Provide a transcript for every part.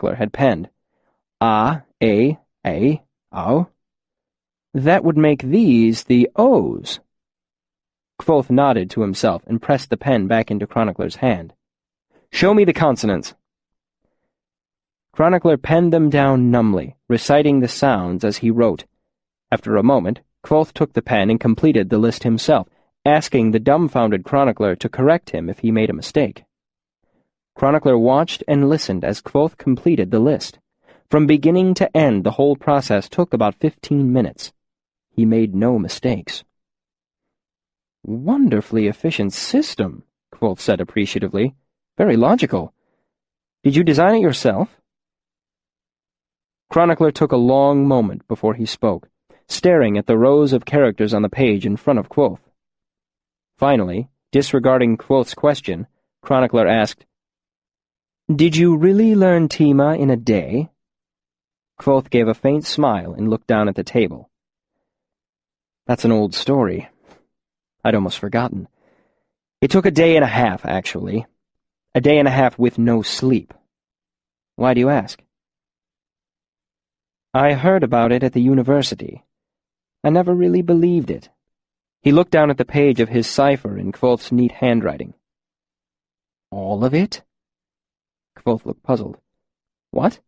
chronicler had penned. A, O. That would make these the O's. Kvothe nodded to himself and pressed the pen back into Chronicler's hand. "Show me the consonants." Chronicler penned them down numbly, reciting the sounds as he wrote. After a moment, Kvothe took the pen and completed the list himself, asking the dumbfounded chronicler to correct him if he made a mistake. Chronicler watched and listened as Kvothe completed the list. From beginning to end, the whole process took about 15 minutes. He made no mistakes. "Wonderfully efficient system," Kvothe said appreciatively. "Very logical. Did you design it yourself?" Chronicler took a long moment before he spoke, staring at the rows of characters on the page in front of Kvothe. Finally, disregarding Kvothe's question, Chronicler asked, "Did you really learn Tima in a day?" Kvothe gave a faint smile and looked down at the table. "That's an old story. I'd almost forgotten. It took a day and a half, actually. A day and a half with no sleep. Why do you ask?" "I heard about it at the university. I never really believed it." He looked down at the page of his cipher in Kvothe's neat handwriting. "All of it?" Kvothe looked puzzled. "What?"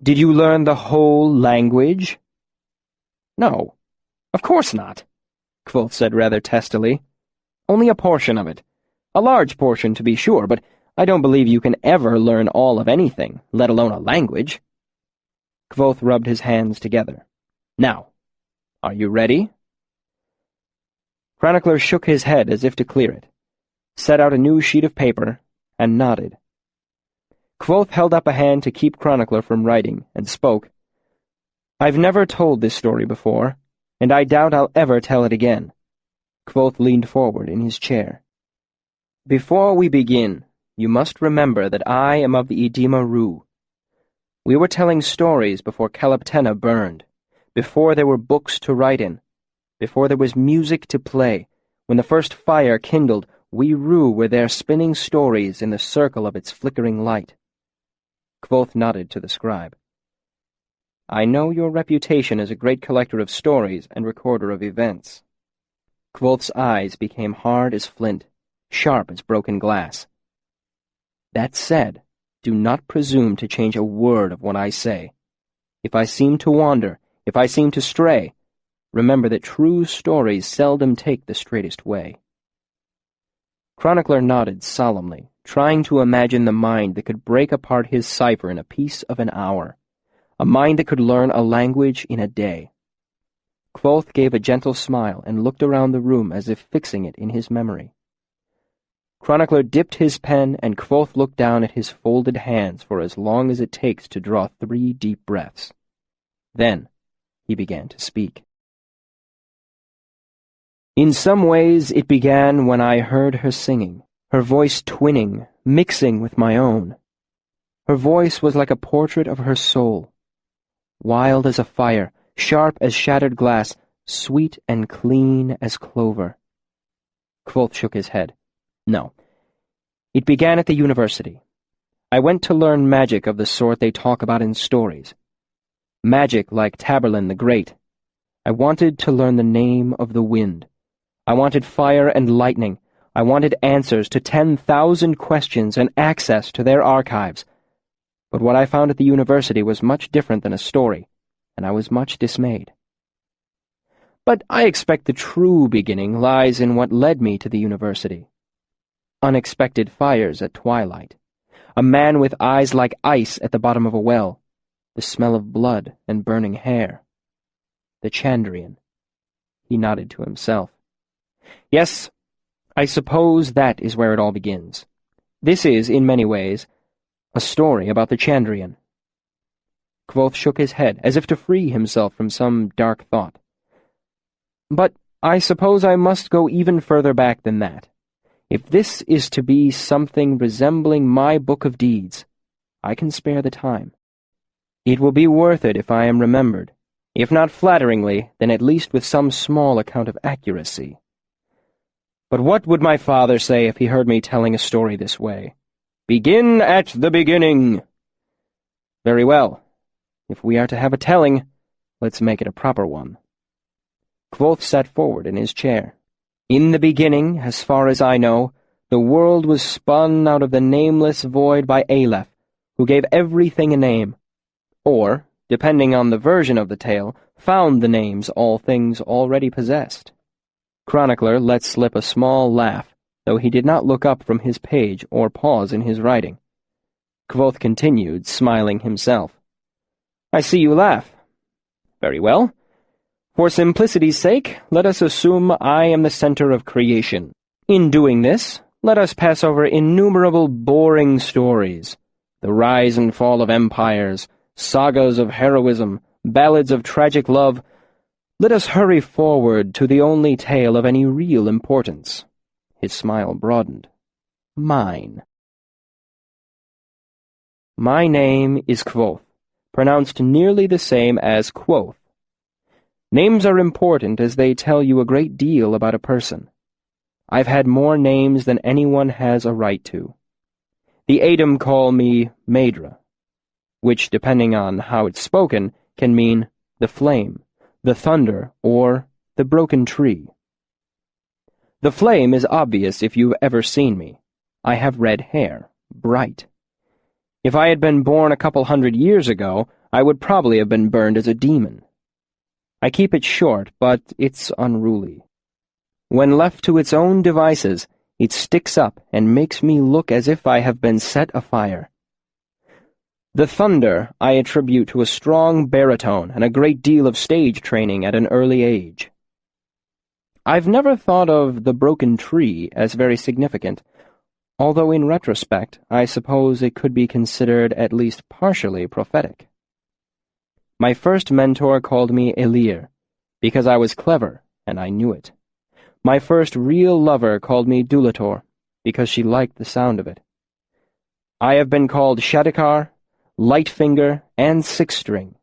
"Did you learn the whole language?" "No, of course not," Kvothe said rather testily. "Only a portion of it. A large portion, to be sure, but I don't believe you can ever learn all of anything, let alone a language." Kvothe rubbed his hands together. "Now, are you ready?" Chronicler shook his head as if to clear it, set out a new sheet of paper, and nodded. Kvothe held up a hand to keep Chronicler from writing, and spoke. "I've never told this story before, and I doubt I'll ever tell it again." Kvothe leaned forward in his chair. "Before we begin, you must remember that I am of the Edema Rue. We were telling stories before Kalaptena burned, before there were books to write in, before there was music to play. When the first fire kindled, we Rue were there spinning stories in the circle of its flickering light." Kvothe nodded to the scribe. "I know your reputation as a great collector of stories and recorder of events." Kvothe's eyes became hard as flint, sharp as broken glass. "That said, do not presume to change a word of what I say. If I seem to wander, if I seem to stray, remember that true stories seldom take the straightest way." Chronicler nodded solemnly, trying to imagine the mind that could break apart his cipher in a piece of an hour, a mind that could learn a language in a day. Kvothe gave a gentle smile and looked around the room as if fixing it in his memory. Chronicler dipped his pen, and Kvothe looked down at his folded hands for as long as it takes to draw 3 deep breaths. Then he began to speak. "In some ways it began when I heard her singing, her voice twinning, mixing with my own. Her voice was like a portrait of her soul, wild as a fire, sharp as shattered glass, sweet and clean as clover." Kvothe shook his head. "No. It began at the university. I went to learn magic of the sort they talk about in stories. Magic like Taborlin the Great. I wanted to learn the name of the wind. I wanted fire and lightning. I wanted answers to 10,000 questions and access to their archives. But what I found at the university was much different than a story, and I was much dismayed. But I expect the true beginning lies in what led me to the university. Unexpected fires at twilight, a man with eyes like ice at the bottom of a well, the smell of blood and burning hair. The Chandrian." He nodded to himself. "Yes, I suppose that is where it all begins. This is, in many ways, a story about the Chandrian." Kvothe shook his head, as if to free himself from some dark thought. "But I suppose I must go even further back than that. If this is to be something resembling my book of deeds, I can spare the time. It will be worth it if I am remembered, if not flatteringly, then at least with some small account of accuracy. But what would my father say if he heard me telling a story this way? Begin at the beginning. Very well. If we are to have a telling, let's make it a proper one. Kvothe sat forward in his chair. In the beginning, as far as I know, the world was spun out of the nameless void by Aleph, who gave everything a name. Or, depending on the version of the tale, found the names all things already possessed. Chronicler let slip a small laugh, though he did not look up from his page or pause in his writing. Kvothe continued, smiling himself. I see you laugh. Very well. For simplicity's sake, let us assume I am the center of creation. In doing this, let us pass over innumerable boring stories, the rise and fall of empires, sagas of heroism, ballads of tragic love. Let us hurry forward to the only tale of any real importance. His smile broadened. Mine. My name is Kvothe, pronounced nearly the same as Quoth. Names are important as they tell you a great deal about a person. I've had more names than anyone has a right to. The Adem call me Maedra, which, depending on how it's spoken, can mean the flame, the thunder, or the broken tree. The flame is obvious if you've ever seen me. I have red hair, bright. If I had been born a couple 100 years ago, I would probably have been burned as a demon. I keep it short, but it's unruly. When left to its own devices, it sticks up and makes me look as if I have been set afire. The thunder I attribute to a strong baritone and a great deal of stage training at an early age. I've never thought of the broken tree as very significant, although in retrospect I suppose it could be considered at least partially prophetic. My first mentor called me Elir, because I was clever, and I knew it. My first real lover called me Dulator, because she liked the sound of it. I have been called Shadikar, Lightfinger, and Six-String.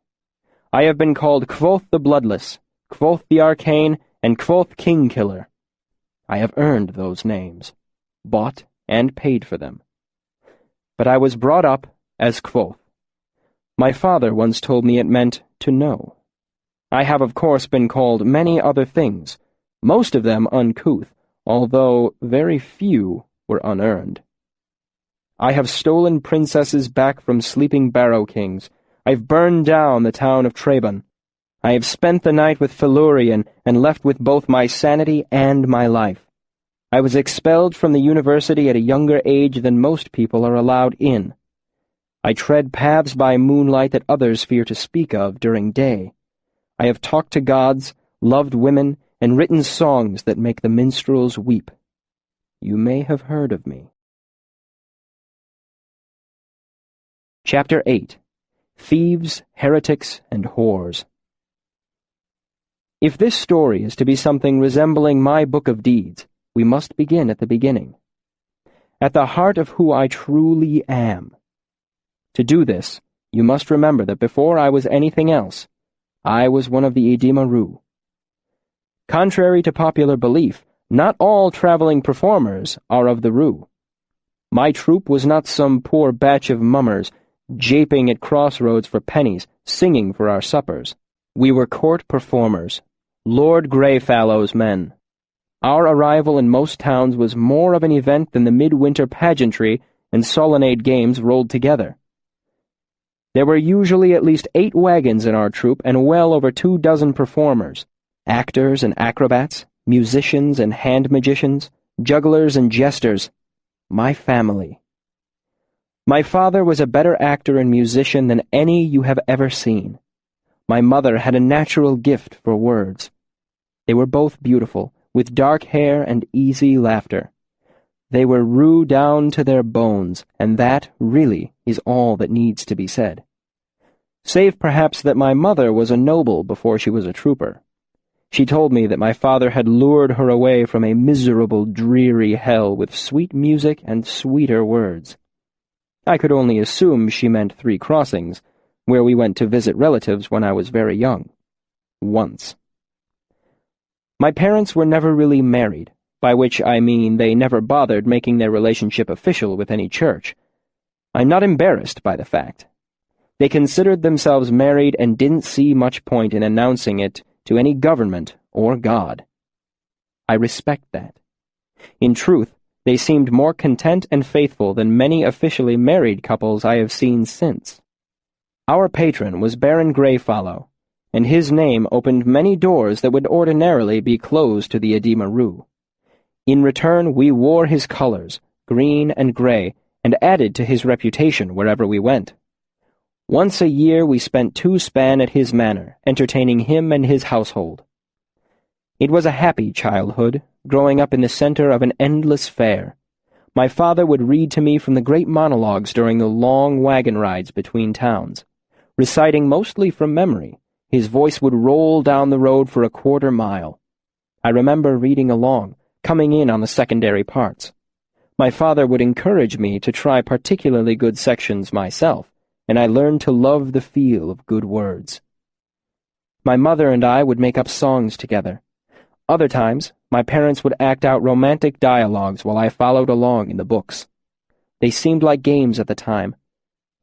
I have been called Kvothe the Bloodless, Kvothe the Arcane, and Kvothe Kingkiller. I have earned those names, bought and paid for them. But I was brought up as Kvothe. My father once told me it meant to know. I have of course been called many other things, most of them uncouth, although very few were unearned. I have stolen princesses back from sleeping barrow kings. I've burned down the town of Treban. I have spent the night with Felurian and left with both my sanity and my life. I was expelled from the university at a younger age than most people are allowed in. I tread paths by moonlight that others fear to speak of during day. I have talked to gods, loved women, and written songs that make the minstrels weep. You may have heard of me. Chapter 8. Thieves, Heretics, and Whores. If this story is to be something resembling my book of deeds, we must begin at the beginning. At the heart of who I truly am. To do this, you must remember that before I was anything else, I was one of the Idimaru. Contrary to popular belief, not all traveling performers are of the Ru. My troupe was not some poor batch of mummers, japing at crossroads for pennies, singing for our suppers. We were court performers, Lord Greyfallow's men. Our arrival in most towns was more of an event than the midwinter pageantry and Solonade games rolled together. There were usually at least 8 wagons in our troupe and well over 24 performers, actors and acrobats, musicians and hand magicians, jugglers and jesters. My family. My father was a better actor and musician than any you have ever seen. My mother had a natural gift for words. They were both beautiful, with dark hair and easy laughter. They were Ru down to their bones, and that, really, is all that needs to be said. Save perhaps that my mother was a noble before she was a trooper. She told me that my father had lured her away from a miserable, dreary hell with sweet music and sweeter words. I could only assume she meant 3 Crossings, where we went to visit relatives when I was very young. Once. My parents were never really married, by which I mean they never bothered making their relationship official with any church. I'm not embarrassed by the fact. They considered themselves married and didn't see much point in announcing it to any government or God. I respect that. In truth, they seemed more content and faithful than many officially married couples I have seen since. Our patron was Baron Greyfollow, and his name opened many doors that would ordinarily be closed to the Edema Rue. In return, we wore his colors, green and gray, and added to his reputation wherever we went. Once a year we spent 2 span at his manor, entertaining him and his household. It was a happy childhood, growing up in the center of an endless fair. My father would read to me from the great monologues during the long wagon rides between towns. Reciting mostly from memory, his voice would roll down the road for a quarter mile. I remember reading along, coming in on the secondary parts. My father would encourage me to try particularly good sections myself, and I learned to love the feel of good words. My mother and I would make up songs together. Other times, my parents would act out romantic dialogues while I followed along in the books. They seemed like games at the time.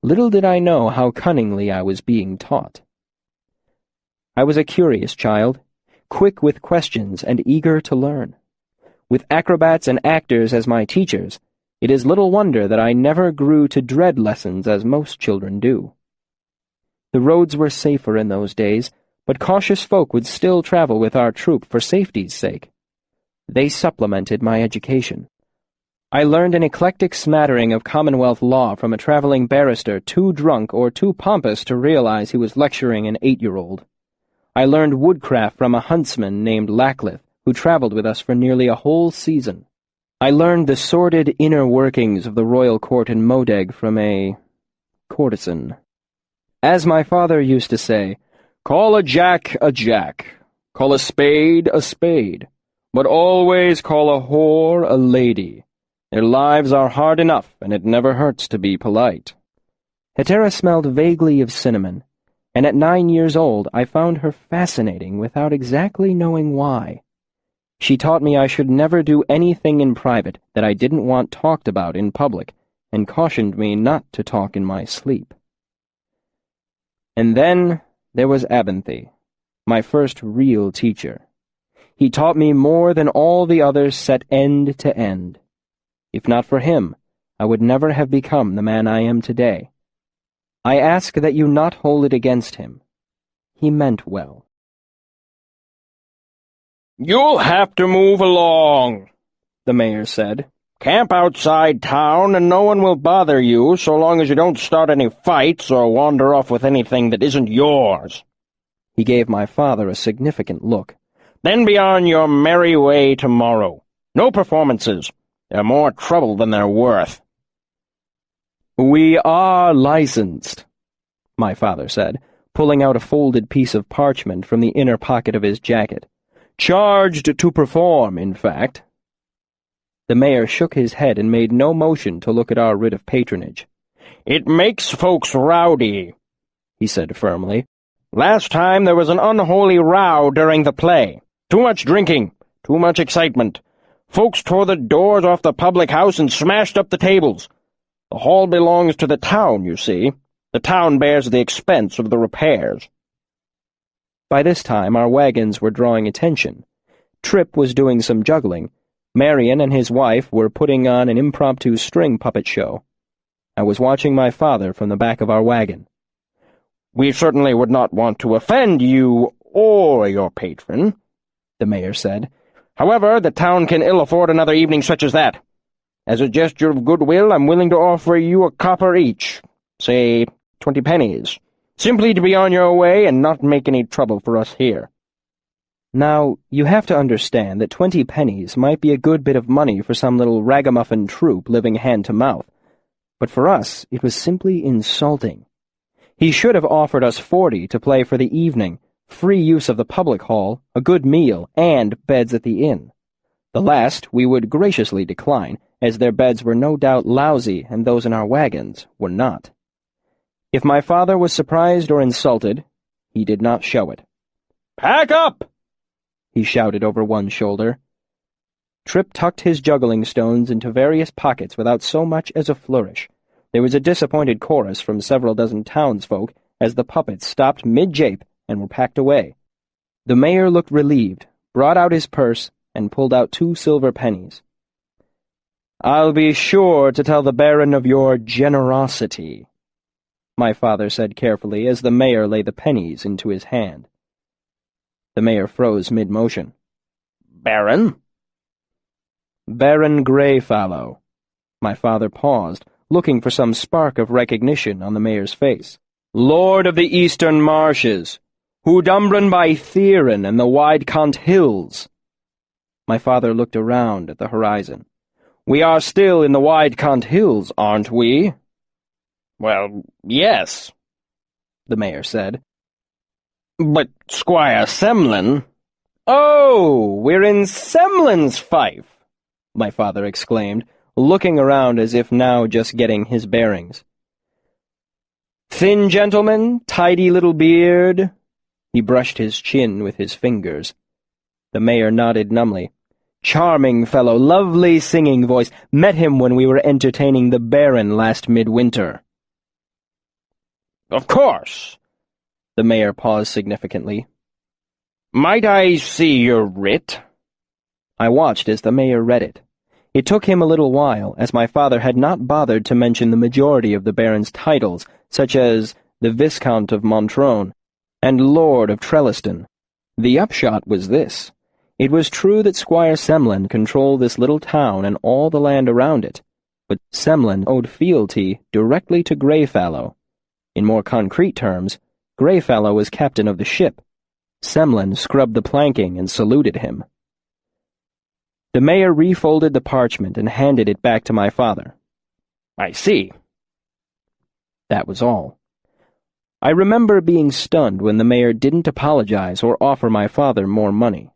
Little did I know how cunningly I was being taught. I was a curious child, quick with questions and eager to learn. With acrobats and actors as my teachers, it is little wonder that I never grew to dread lessons as most children do. The roads were safer in those days, but cautious folk would still travel with our troop for safety's sake. They supplemented my education. I learned an eclectic smattering of Commonwealth law from a traveling barrister too drunk or too pompous to realize he was lecturing an 8-year-old. I learned woodcraft from a huntsman named Lacklith, who traveled with us for nearly a whole season. I learned the sordid inner workings of the royal court in Modeg from a courtesan. As my father used to say, call a jack, call a spade, but always call a whore a lady. Their lives are hard enough, and it never hurts to be polite. Hetera smelled vaguely of cinnamon, and at 9 years old I found her fascinating without exactly knowing why. She taught me I should never do anything in private that I didn't want talked about in public, and cautioned me not to talk in my sleep. And then there was Abinthy, my first real teacher. He taught me more than all the others set end to end. If not for him, I would never have become the man I am today. I ask that you not hold it against him. He meant well. "You'll have to move along," the mayor said. "Camp outside town, and no one will bother you so long as you don't start any fights or wander off with anything that isn't yours." He gave my father a significant look. "Then be on your merry way tomorrow. No performances. They're more trouble than they're worth." "We are licensed," my father said, pulling out a folded piece of parchment from the inner pocket of his jacket. "Charged to perform, in fact." The mayor shook his head and made no motion to look at our writ of patronage. "It makes folks rowdy," he said firmly. "Last time there was an unholy row during the play. Too much drinking, too much excitement. Folks tore the doors off the public house and smashed up the tables. The hall belongs to the town, you see. The town bears the expense of the repairs." By this time our wagons were drawing attention. Tripp was doing some juggling. Marion and his wife were putting on an impromptu string puppet show. I was watching my father from the back of our wagon. "We certainly would not want to offend you or your patron," the mayor said. "However, the town can ill afford another evening such as that. As a gesture of goodwill, I'm willing to offer you a copper each, say 20 pennies, simply to be on your way and not make any trouble for us here." Now, you have to understand that 20 pennies might be a good bit of money for some little ragamuffin troupe living hand-to-mouth, but for us it was simply insulting. He should have offered us 40 to play for the evening, free use of the public hall, a good meal, and beds at the inn. The last we would graciously decline, as their beds were no doubt lousy and those in our wagons were not. If my father was surprised or insulted, he did not show it. "Pack up!" he shouted over one shoulder. Tripp tucked his juggling stones into various pockets without so much as a flourish, There was a disappointed chorus from several dozen townsfolk as the puppets stopped mid-jape and were packed away. The mayor looked relieved, brought out his purse, and pulled out 2 silver pennies. "I'll be sure to tell the Baron of your generosity," my father said carefully as the mayor laid the pennies into his hand. The mayor froze mid-motion. "Baron?" "Baron Greyfallow." My father paused, looking for some spark of recognition on the mayor's face. "Lord of the Eastern Marshes, who dumbren by Theron and the wide Cont Hills." My father looked around at the horizon. "We are still in the wide Cont Hills, aren't we?" "Well, yes," the mayor said. "But Squire Semlin—" "Oh, we're in Semlin's fief," my father exclaimed, looking around as if now just getting his bearings. "Thin gentleman, tidy little beard." He brushed his chin with his fingers. The mayor nodded numbly. "Charming fellow, lovely singing voice. Met him when we were entertaining the Baron last midwinter." "Of course." The mayor paused significantly. "Might I see your writ?" I watched as the mayor read it. It took him a little while, as my father had not bothered to mention the majority of the Baron's titles, such as the Viscount of Montrone and Lord of Trelliston. The upshot was this. It was true that Squire Semlin controlled this little town and all the land around it, but Semlin owed fealty directly to Greyfallow. In more concrete terms, Greyfallow was captain of the ship. Semlin scrubbed the planking and saluted him. The mayor refolded the parchment and handed it back to my father. "I see." That was all. I remember being stunned when the mayor didn't apologize or offer my father more money.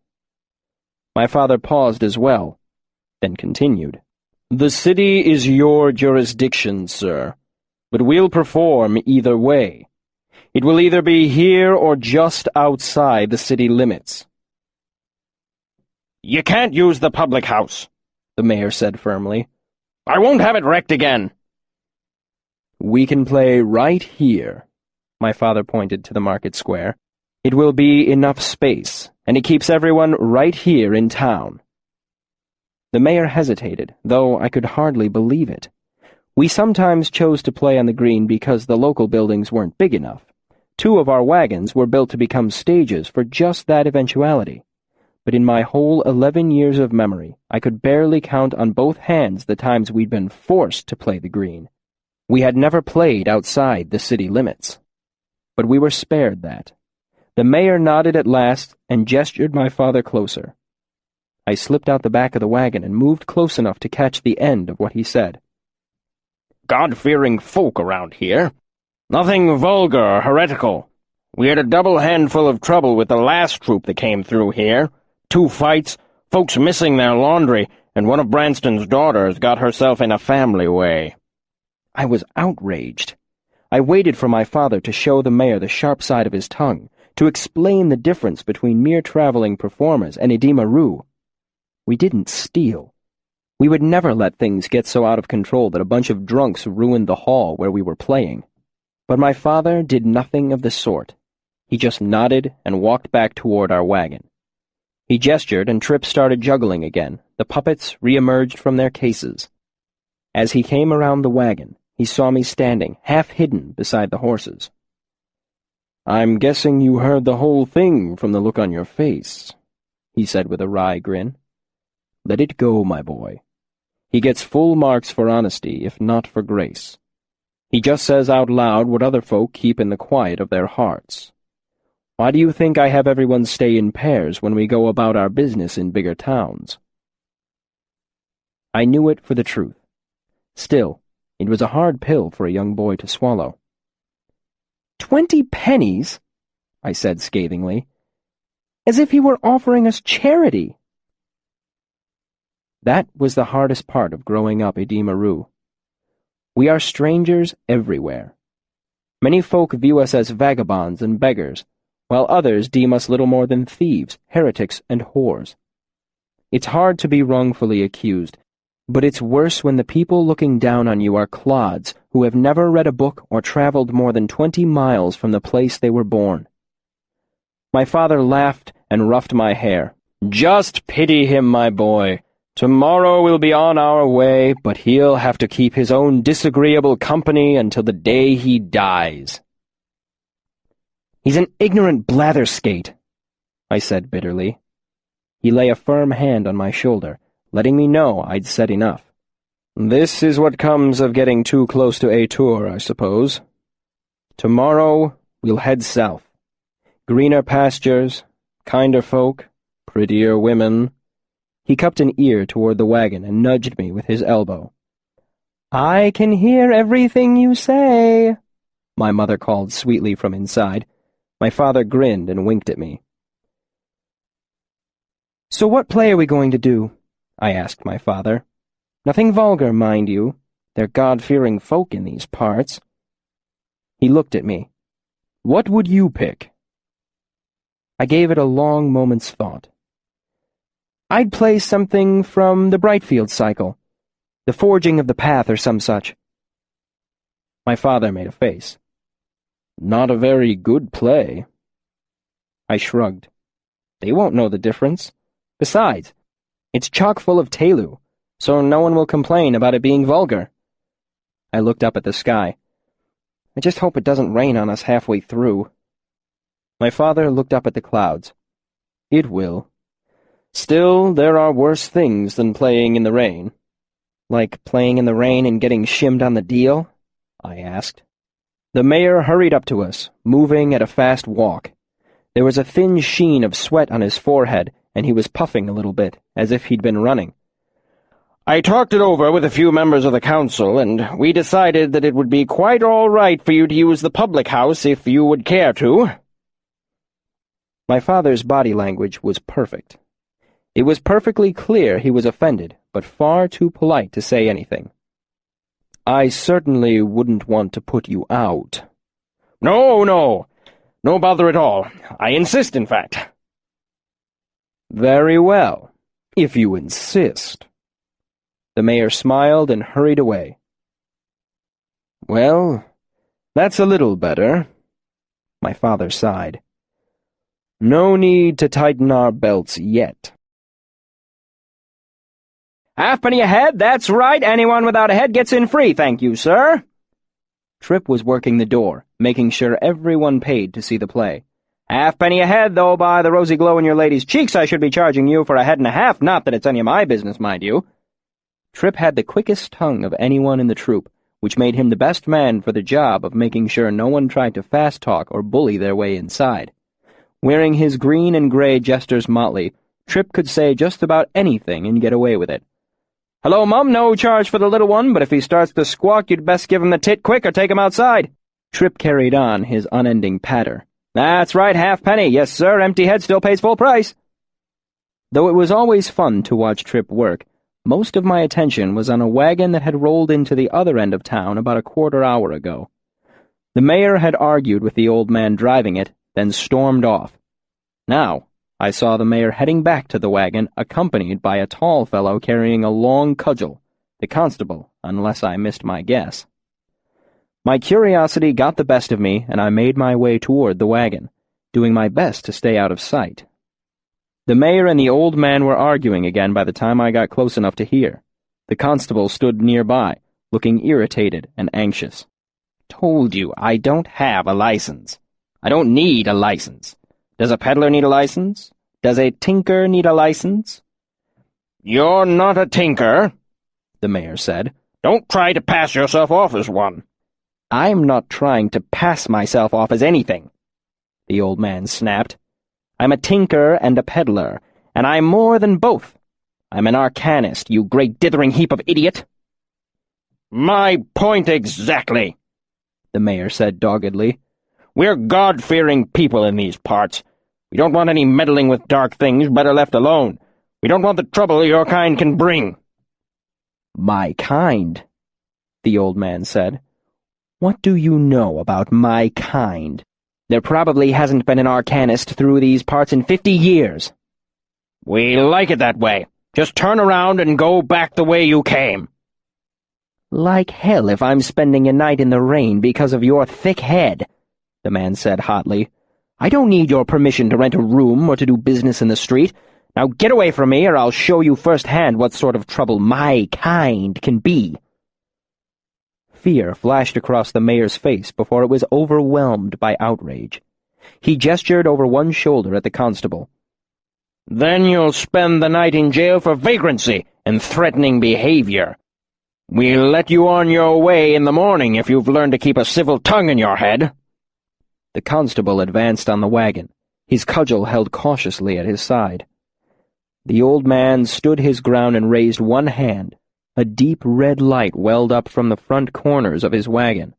My father paused as well, then continued. "The city is your jurisdiction, sir, but we'll perform either way. It will either be here or just outside the city limits." "You can't use the public house," the mayor said firmly. "I won't have it wrecked again." "We can play right here." My father pointed to the market square. "It will be enough space, and it keeps everyone right here in town." The mayor hesitated, though I could hardly believe it. We sometimes chose to play on the green because the local buildings weren't big enough. 2 of our wagons were built to become stages for just that eventuality. But in my whole 11 years of memory, I could barely count on both hands the times we'd been forced to play the green. We had never played outside the city limits. But we were spared that. The mayor nodded at last and gestured my father closer. I slipped out the back of the wagon and moved close enough to catch the end of what he said. "God-fearing folk around here. Nothing vulgar or heretical. We had a double handful of trouble with the last troop that came through here. 2 fights, folks missing their laundry, and one of Branston's daughters got herself in a family way." I was outraged. I waited for my father to show the mayor the sharp side of his tongue, to explain the difference between mere traveling performers and Edema Rue. We didn't steal. We would never let things get so out of control that a bunch of drunks ruined the hall where we were playing. But my father did nothing of the sort. He just nodded and walked back toward our wagon. He gestured and Tripp started juggling again. The puppets re-emerged from their cases. As he came around the wagon, he saw me standing, half hidden, beside the horses. "I'm guessing you heard the whole thing from the look on your face," he said with a wry grin. "Let it go, my boy. He gets full marks for honesty, if not for grace. He just says out loud what other folk keep in the quiet of their hearts. Why do you think I have everyone stay in pairs when we go about our business in bigger towns?" I knew it for the truth. Still, it was a hard pill for a young boy to swallow. 20 pennies, I said scathingly. As if he were offering us charity. That was the hardest part of growing up Edema Rue. We are strangers everywhere. Many folk view us as vagabonds and beggars, while others deem us little more than thieves, heretics, and whores. It's hard to be wrongfully accused, But it's worse when the people looking down on you are clods who have never read a book or traveled more than 20 miles from the place they were born. My father laughed and roughed my hair. Just pity him, my boy. Tomorrow we'll be on our way, but he'll have to keep his own disagreeable company until the day he dies. He's an ignorant blatherskate, I said bitterly. He lay a firm hand on my shoulder, letting me know I'd said enough. This is what comes of getting too close to Tour, I suppose. Tomorrow we'll head south. Greener pastures, kinder folk, prettier women. He cupped an ear toward the wagon and nudged me with his elbow. I can hear everything you say, my mother called sweetly from inside. My father grinned and winked at me. So what play are we going to do? I asked my father. Nothing vulgar, mind you. They're God-fearing folk in these parts. He looked at me. What would you pick? I gave it a long moment's thought. I'd play something from the Brightfield cycle, The Forging of the Path or some such. My father made a face. Not a very good play. I shrugged. They won't know the difference. Besides, it's chock full of Telu, so no one will complain about it being vulgar. I looked up at the sky. I just hope it doesn't rain on us halfway through. My father looked up at the clouds. It will. Still, there are worse things than playing in the rain. Like playing in the rain and getting shimmed on the deal? I asked. The mayor hurried up to us, moving at a fast walk. There was a thin sheen of sweat on his forehead, and he was puffing a little bit, as if he'd been running. I talked it over with a few members of the council, and we decided that it would be quite all right for you to use the public house if you would care to. My father's body language was perfect. It was perfectly clear he was offended, but far too polite to say anything. I certainly wouldn't want to put you out. No, no. No bother at all. I insist, in fact. Very well, if you insist. The mayor smiled and hurried away. Well, that's a little better. My father sighed. No need to tighten our belts yet. Halfpenny a head, that's right. Anyone without a head gets in free, thank you, sir. Tripp was working the door, making sure everyone paid to see the play. Halfpenny a head, though, by the rosy glow in your lady's cheeks, I should be charging you for a head and a half, not that it's any of my business, mind you. Tripp had the quickest tongue of anyone in the troupe, which made him the best man for the job of making sure no one tried to fast-talk or bully their way inside. Wearing his green and gray jester's motley, Tripp could say just about anything and get away with it. Hello, Mum, no charge for the little one, but if he starts to squawk, you'd best give him the tit quick or take him outside. Tripp carried on his unending patter. That's right, halfpenny. Yes, sir, empty head still pays full price. Though it was always fun to watch Tripp work, most of my attention was on a wagon that had rolled into the other end of town about a quarter-hour ago. The mayor had argued with the old man driving it, then stormed off. Now, I saw the mayor heading back to the wagon, accompanied by a tall fellow carrying a long cudgel, the constable, unless I missed my guess. My curiosity got the best of me, and I made my way toward the wagon, doing my best to stay out of sight. The mayor and the old man were arguing again by the time I got close enough to hear. The constable stood nearby, looking irritated and anxious. Told you, I don't have a license. I don't need a license. Does a peddler need a license? Does a tinker need a license? You're not a tinker, the mayor said. Don't try to pass yourself off as one. I'm not trying to pass myself off as anything, the old man snapped. I'm a tinker and a peddler, and I'm more than both. I'm an arcanist, you great dithering heap of idiot. My point exactly, the mayor said doggedly. We're God-fearing people in these parts. We don't want any meddling with dark things, better left alone. We don't want the trouble your kind can bring. My kind, the old man said. What do you know about my kind? There probably hasn't been an arcanist through these parts in 50 years. We like it that way. Just turn around and go back the way you came." "Like hell if I'm spending a night in the rain because of your thick head," the man said hotly. "I don't need your permission to rent a room or to do business in the street. Now get away from me, or I'll show you firsthand what sort of trouble my kind can be." Fear flashed across the mayor's face before it was overwhelmed by outrage. He gestured over one shoulder at the constable. "Then you'll spend the night in jail for vagrancy and threatening behavior. We'll let you on your way in the morning if you've learned to keep a civil tongue in your head." The constable advanced on the wagon, his cudgel held cautiously at his side. The old man stood his ground and raised one hand. A deep red light welled up from the front corners of his wagon.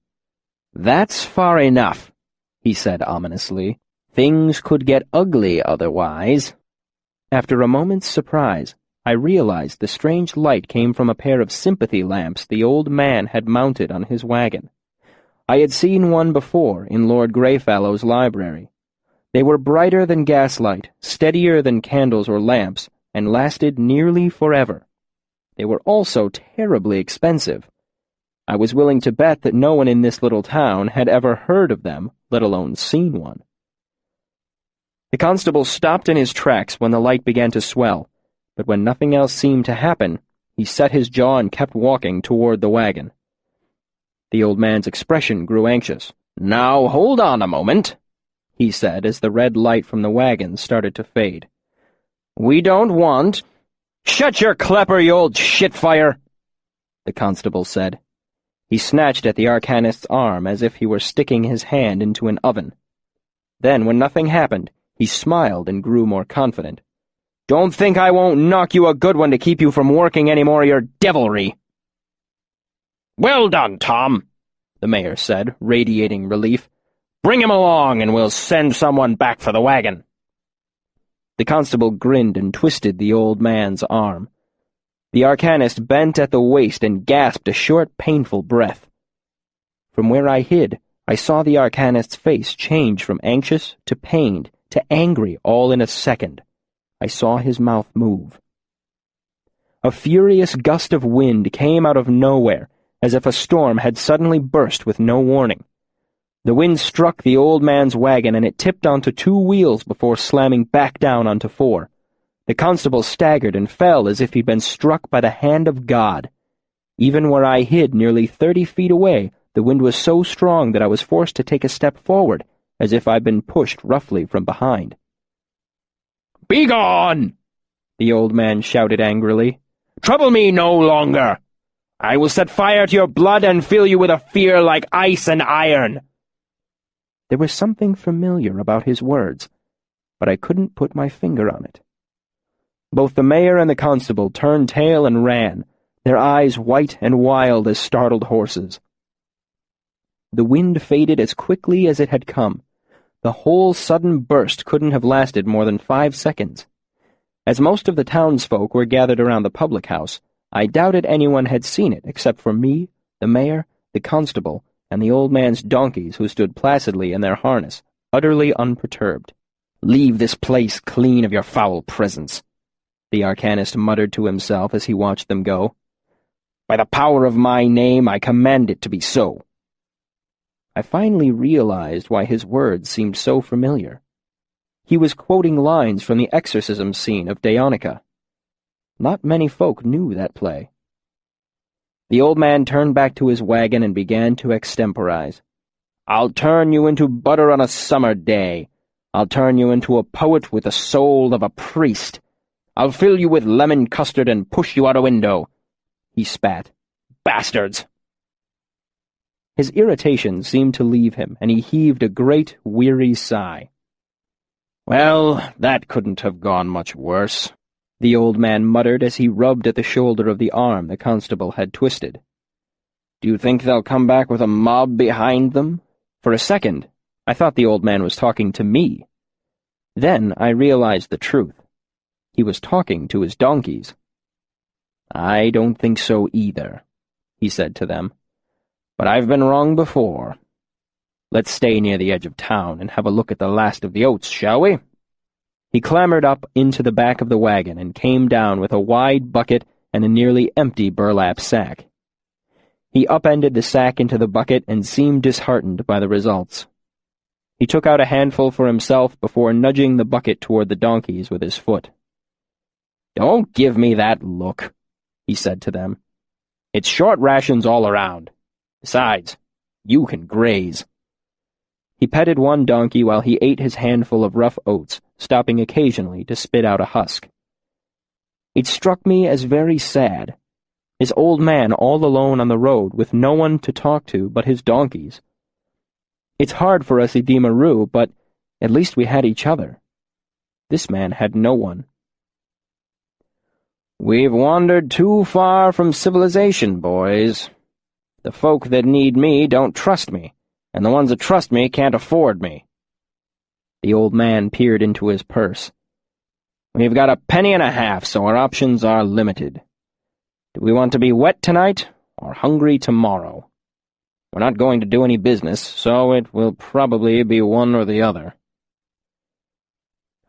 "That's far enough," he said ominously. "Things could get ugly otherwise." After a moment's surprise, I realized the strange light came from a pair of sympathy lamps the old man had mounted on his wagon. I had seen one before in Lord Greyfellow's library. They were brighter than gaslight, steadier than candles or lamps, and lasted nearly forever. They were also terribly expensive. I was willing to bet that no one in this little town had ever heard of them, let alone seen one. The constable stopped in his tracks when the light began to swell, but when nothing else seemed to happen, he set his jaw and kept walking toward the wagon. The old man's expression grew anxious. "Now hold on a moment," he said as the red light from the wagon started to fade. "We don't want—" "Shut your clapper, you old shitfire," the constable said. He snatched at the arcanist's arm as if he were sticking his hand into an oven. Then, when nothing happened, he smiled and grew more confident. "Don't think I won't knock you a good one to keep you from working any more of your devilry." "Well done, Tom," the mayor said, radiating relief. "Bring him along, and we'll send someone back for the wagon." The constable grinned and twisted the old man's arm. The arcanist bent at the waist and gasped a short, painful breath. From where I hid, I saw the arcanist's face change from anxious to pained to angry all in a second. I saw his mouth move. A furious gust of wind came out of nowhere, as if a storm had suddenly burst with no warning. The wind struck the old man's wagon, and it tipped onto 2 wheels before slamming back down onto 4. The constable staggered and fell as if he'd been struck by the hand of God. Even where I hid nearly 30 feet away, the wind was so strong that I was forced to take a step forward, as if I'd been pushed roughly from behind. "Begone!" the old man shouted angrily. "Trouble me no longer! I will set fire to your blood and fill you with a fear like ice and iron." There was something familiar about his words, but I couldn't put my finger on it. Both the mayor and the constable turned tail and ran, their eyes white and wild as startled horses. The wind faded as quickly as it had come. The whole sudden burst couldn't have lasted more than 5 seconds. As most of the townsfolk were gathered around the public house, I doubted anyone had seen it except for me, the mayor, the constable, and the old man's donkeys who stood placidly in their harness, utterly unperturbed. "Leave this place clean of your foul presence," the arcanist muttered to himself as he watched them go. "By the power of my name, I command it to be so." I finally realized why his words seemed so familiar. He was quoting lines from the exorcism scene of Dionica. Not many folk knew that play. The old man turned back to his wagon and began to extemporize. "I'll turn you into butter on a summer day. I'll turn you into a poet with the soul of a priest. I'll fill you with lemon custard and push you out a window." He spat. "Bastards!" His irritation seemed to leave him, and he heaved a great, weary sigh. "Well, that couldn't have gone much worse," the old man muttered as he rubbed at the shoulder of the arm the constable had twisted. "Do you think they'll come back with a mob behind them?" For a second, I thought the old man was talking to me. Then I realized the truth. He was talking to his donkeys. "I don't think so either," he said to them. "But I've been wrong before. Let's stay near the edge of town and have a look at the last of the oats, shall we?" He clambered up into the back of the wagon and came down with a wide bucket and a nearly empty burlap sack. He upended the sack into the bucket and seemed disheartened by the results. He took out a handful for himself before nudging the bucket toward the donkeys with his foot. "Don't give me that look," he said to them. "It's short rations all around. Besides, you can graze." He petted one donkey while he ate his handful of rough oats, stopping occasionally to spit out a husk. It struck me as very sad. His old man all alone on the road with no one to talk to but his donkeys. It's hard for us Idimaru, but at least we had each other. This man had no one. "We've wandered too far from civilization, boys. The folk that need me don't trust me, and the ones that trust me can't afford me." The old man peered into his purse. "We've got a penny and a half, so our options are limited. Do we want to be wet tonight, or hungry tomorrow? We're not going to do any business, so it will probably be one or the other."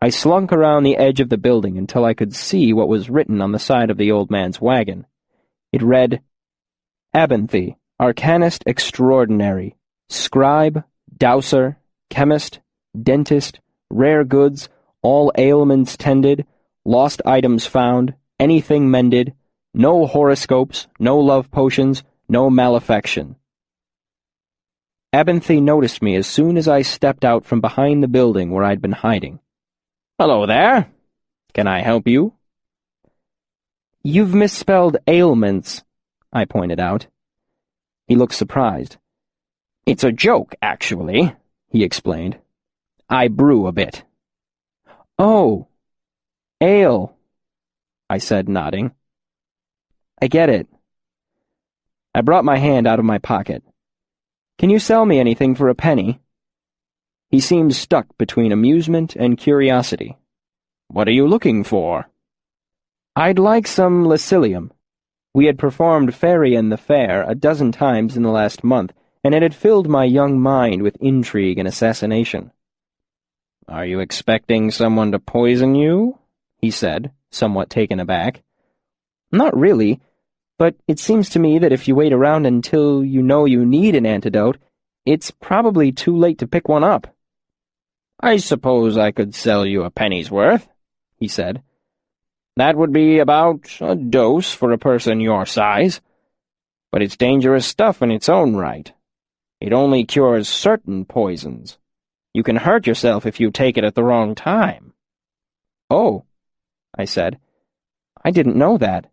I slunk around the edge of the building until I could see what was written on the side of the old man's wagon. It read, "Abinthy, Arcanist Extraordinary, Scribe, Dowser, Chemist, Dentist, Rare Goods, all ailments tended, lost items found, anything mended, no horoscopes, no love potions, no malefaction." Abinthy noticed me as soon as I stepped out from behind the building where I'd been hiding. "Hello there. Can I help you?" "You've misspelled ailments," I pointed out. He looked surprised. "It's a joke, actually," he explained. "I brew a bit." "Oh, ale," I said, nodding. "I get it." I brought my hand out of my pocket. "Can you sell me anything for a penny?" He seemed stuck between amusement and curiosity. "What are you looking for?" "I'd like some Lacilium. We had performed Fairy and the Fair a dozen times in the last month, and it had filled my young mind with intrigue and assassination." "Are you expecting someone to poison you?" he said, somewhat taken aback. "Not really. But it seems to me that if you wait around until you know you need an antidote, it's probably too late to pick one up." "I suppose I could sell you a penny's worth," he said. "That would be about a dose for a person your size. But it's dangerous stuff in its own right. It only cures certain poisons. You can hurt yourself if you take it at the wrong time." "Oh," I said. "I didn't know that."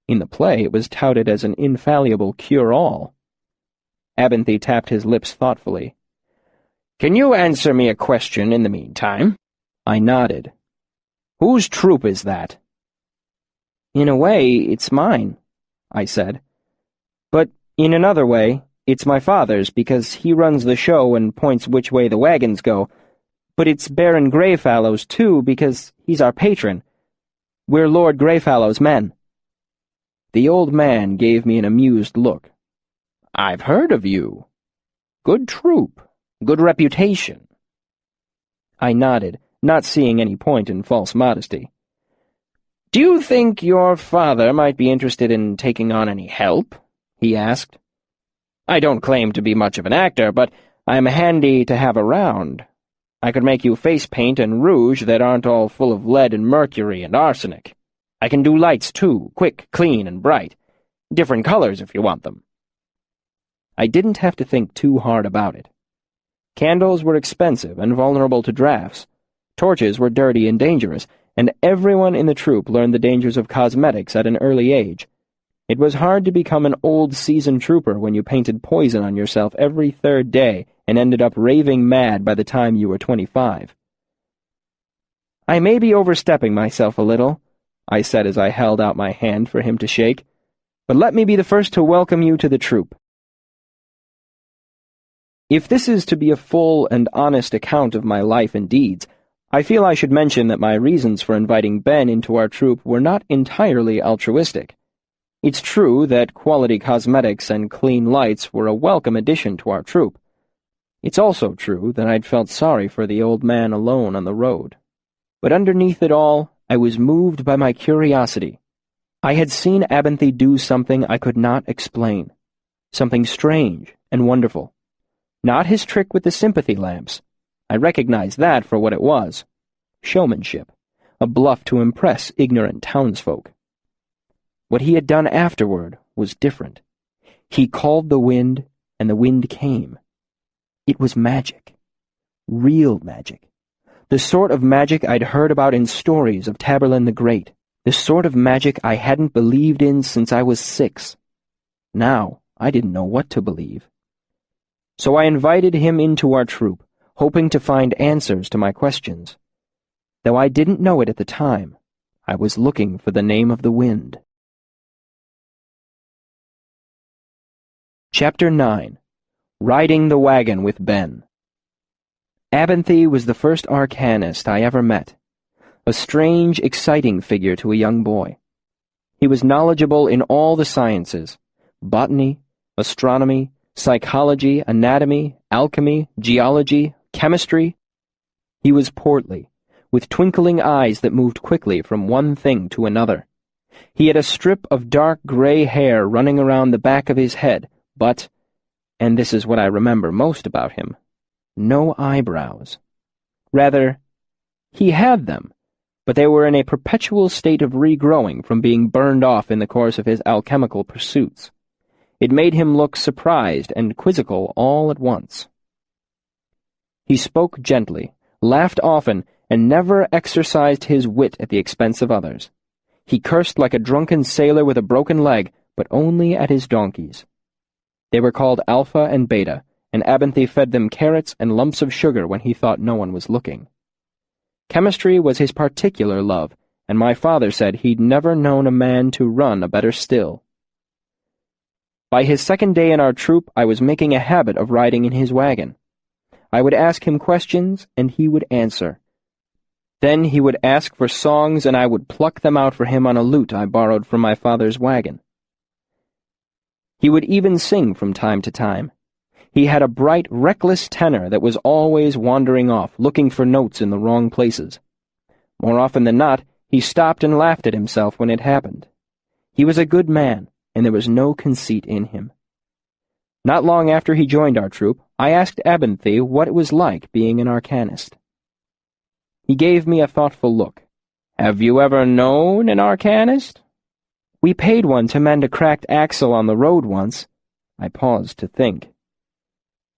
In the play, it was touted as an infallible cure-all. Abinthy tapped his lips thoughtfully. "Can you answer me a question in the meantime?" I nodded. "Whose troop is that?" "In a way, it's mine," I said. "But in another way, it's my father's, because he runs the show and points which way the wagons go. But it's Baron Greyfallow's, too, because he's our patron. We're Lord Greyfallow's men." The old man gave me an amused look. "I've heard of you. Good troop, good reputation." I nodded, not seeing any point in false modesty. "Do you think your father might be interested in taking on any help?" he asked. "I don't claim to be much of an actor, but I'm handy to have around. I could make you face paint and rouge that aren't all full of lead and mercury and arsenic. I can do lights, too, quick, clean, and bright. Different colors if you want them." I didn't have to think too hard about it. Candles were expensive and vulnerable to drafts. Torches were dirty and dangerous, and everyone in the troop learned the dangers of cosmetics at an early age. It was hard to become an old seasoned trooper when you painted poison on yourself every third day and ended up raving mad by the time you were 25. "I may be overstepping myself a little," I said as I held out my hand for him to shake, "but let me be the first to welcome you to the troop." If this is to be a full and honest account of my life and deeds, I feel I should mention that my reasons for inviting Ben into our troop were not entirely altruistic. It's true that quality cosmetics and clean lights were a welcome addition to our troop. It's also true that I'd felt sorry for the old man alone on the road. But underneath it all, I was moved by my curiosity. I had seen Abinthy do something I could not explain, something strange and wonderful. Not his trick with the sympathy lamps. I recognized that for what it was. Showmanship, a bluff to impress ignorant townsfolk. What he had done afterward was different. He called the wind, and the wind came. It was magic. Real magic. The sort of magic I'd heard about in stories of Taborlin the Great. The sort of magic I hadn't believed in since I was 6. Now, I didn't know what to believe. So I invited him into our troupe, hoping to find answers to my questions. Though I didn't know it at the time, I was looking for the name of the wind. Chapter 9. Riding the Wagon with Ben. Abinthy was the first arcanist I ever met. A strange, exciting figure to a young boy. He was knowledgeable in all the sciences: botany, astronomy, psychology, anatomy, alchemy, geology, chemistry. He was portly, with twinkling eyes that moved quickly from one thing to another. He had a strip of dark gray hair running around the back of his head, but, and this is what I remember most about him, no eyebrows. Rather, he had them, but they were in a perpetual state of regrowing from being burned off in the course of his alchemical pursuits. It made him look surprised and quizzical all at once. He spoke gently, laughed often, and never exercised his wit at the expense of others. He cursed like a drunken sailor with a broken leg, but only at his donkeys. They were called Alpha and Beta, and Abinthy fed them carrots and lumps of sugar when he thought no one was looking. Chemistry was his particular love, and my father said he'd never known a man to run a better still. By his second day in our troop, I was making a habit of riding in his wagon. I would ask him questions, and he would answer. Then he would ask for songs, and I would pluck them out for him on a lute I borrowed from my father's wagon. He would even sing from time to time. He had a bright, reckless tenor that was always wandering off, looking for notes in the wrong places. More often than not, he stopped and laughed at himself when it happened. He was a good man, and there was no conceit in him. Not long after he joined our troop, I asked Abinthy what it was like being an arcanist. He gave me a thoughtful look. "Have you ever known an arcanist?" "We paid one to mend a cracked axle on the road once." I paused to think.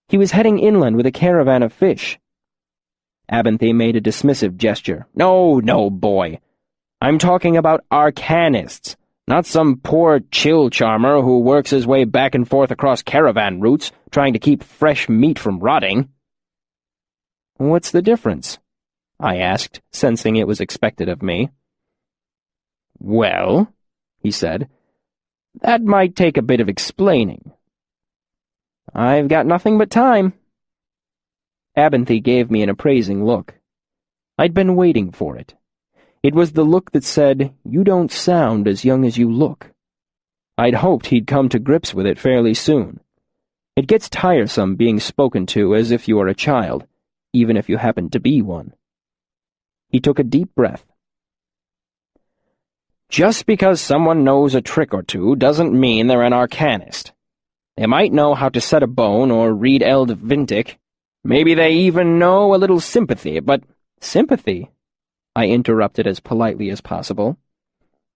"He was heading inland with a caravan of fish." Abinthy made a dismissive gesture. "No, boy. I'm talking about arcanists, not some poor chill charmer who works his way back and forth across caravan routes, trying to keep fresh meat from rotting." "What's the difference?" I asked, sensing it was expected of me. "Well," he said, "that might take a bit of explaining." "I've got nothing but time." Abinthy gave me an appraising look. I'd been waiting for it. It was the look that said, "You don't sound as young as you look." I'd hoped he'd come to grips with it fairly soon. It gets tiresome being spoken to as if you were a child, even if you happen to be one. He took a deep breath. "Just because someone knows a trick or two doesn't mean they're an arcanist. They might know how to set a bone or read Eld Vintic. Maybe they even know a little sympathy, but—" "Sympathy?" I interrupted as politely as possible.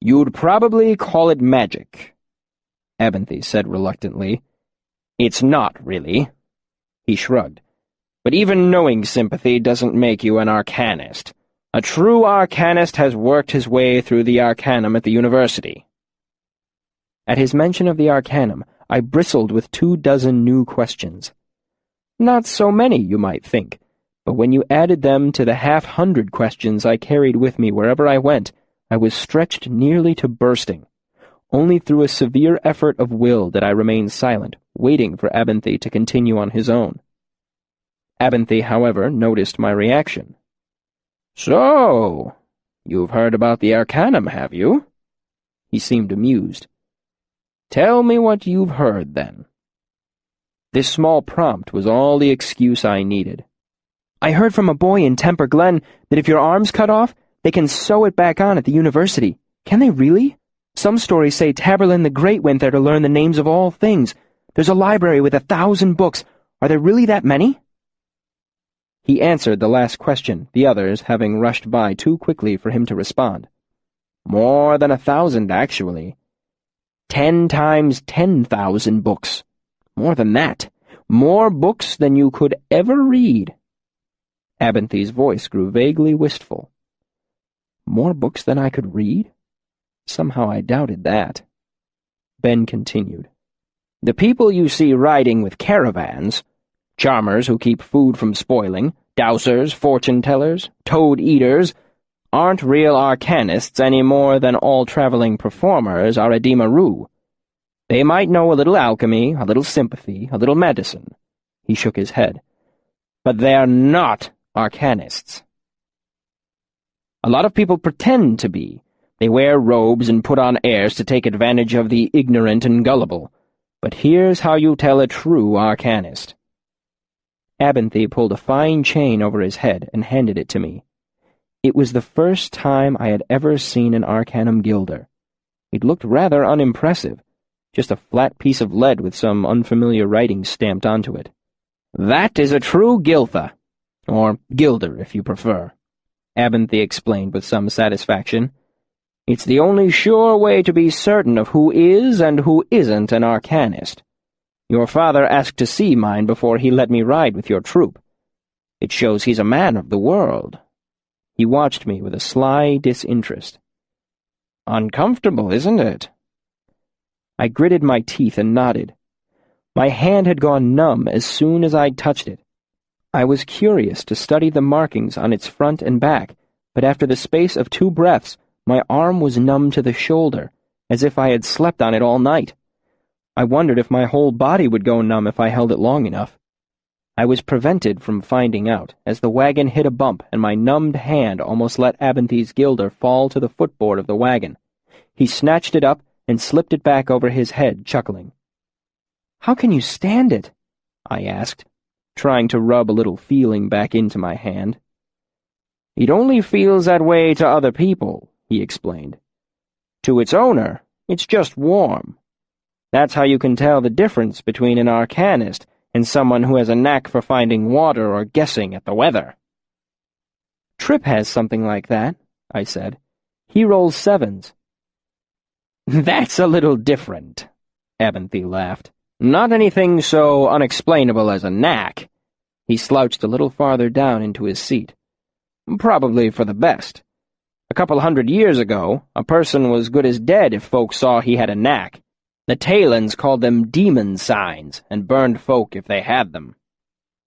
"You'd probably call it magic," Abinthy said reluctantly. "It's not, really." He shrugged. "But even knowing sympathy doesn't make you an arcanist. A true arcanist has worked his way through the arcanum at the university." At his mention of the arcanum, I bristled with 24 new questions. Not so many, you might think, but when you added them to the 100 questions I carried with me wherever I went, I was stretched nearly to bursting. Only through a severe effort of will did I remain silent, waiting for Abinthy to continue on his own. Abinthy, however, noticed my reaction. "So, you've heard about the arcanum, have you?" He seemed amused. "Tell me what you've heard, then." This small prompt was all the excuse I needed. I heard from a boy in Temper Glen that if your arm's cut off, they can sew it back on at the university. Can they really? Some stories say Tamerlane the Great went there to learn the names of all things. There's a library with 1,000 books. Are there really that many? He answered the last question, the others having rushed by too quickly for him to respond. More than 1,000, actually. 10 times 10,000 books. More than that. More books than you could ever read. Abenthy's voice grew vaguely wistful. More books than I could read? Somehow I doubted that. Ben continued. The people you see riding with caravans, charmers who keep food from spoiling, dowsers, fortune-tellers, toad-eaters, aren't real arcanists any more than all traveling performers are a Demaroo. They might know a little alchemy, a little sympathy, a little medicine. He shook his head. But they're not arcanists. A lot of people pretend to be. They wear robes and put on airs to take advantage of the ignorant and gullible. But here's how you tell a true arcanist. Abenthy pulled a fine chain over his head and handed it to me. It was the first time I had ever seen an arcanum gilder. It looked rather unimpressive, just a flat piece of lead with some unfamiliar writing stamped onto it. That is a true giltha, or gilder if you prefer, Abenthy explained with some satisfaction. It's the only sure way to be certain of who is and who isn't an arcanist. Your father asked to see mine before he let me ride with your troop. It shows he's a man of the world. He watched me with a sly disinterest. Uncomfortable, isn't it? I gritted my teeth and nodded. My hand had gone numb as soon as I'd touched it. I was curious to study the markings on its front and back, but after the space of 2 breaths, my arm was numb to the shoulder, as if I had slept on it all night. I wondered if my whole body would go numb if I held it long enough. I was prevented from finding out, as the wagon hit a bump and my numbed hand almost let Abenthy's gilder fall to the footboard of the wagon. He snatched it up and slipped it back over his head, chuckling. "How can you stand it?" I asked, trying to rub a little feeling back into my hand. "It only feels that way to other people," he explained. "To its owner, it's just warm. That's how you can tell the difference between an arcanist and someone who has a knack for finding water or guessing at the weather." "Trip has something like that," I said. "He rolls 7s. "That's a little different," Abenthy laughed. "Not anything so unexplainable as a knack." He slouched a little farther down into his seat. "Probably for the best. A couple 100 years ago, a person was good as dead if folks saw he had a knack. The Talons called them demon signs and burned folk if they had them."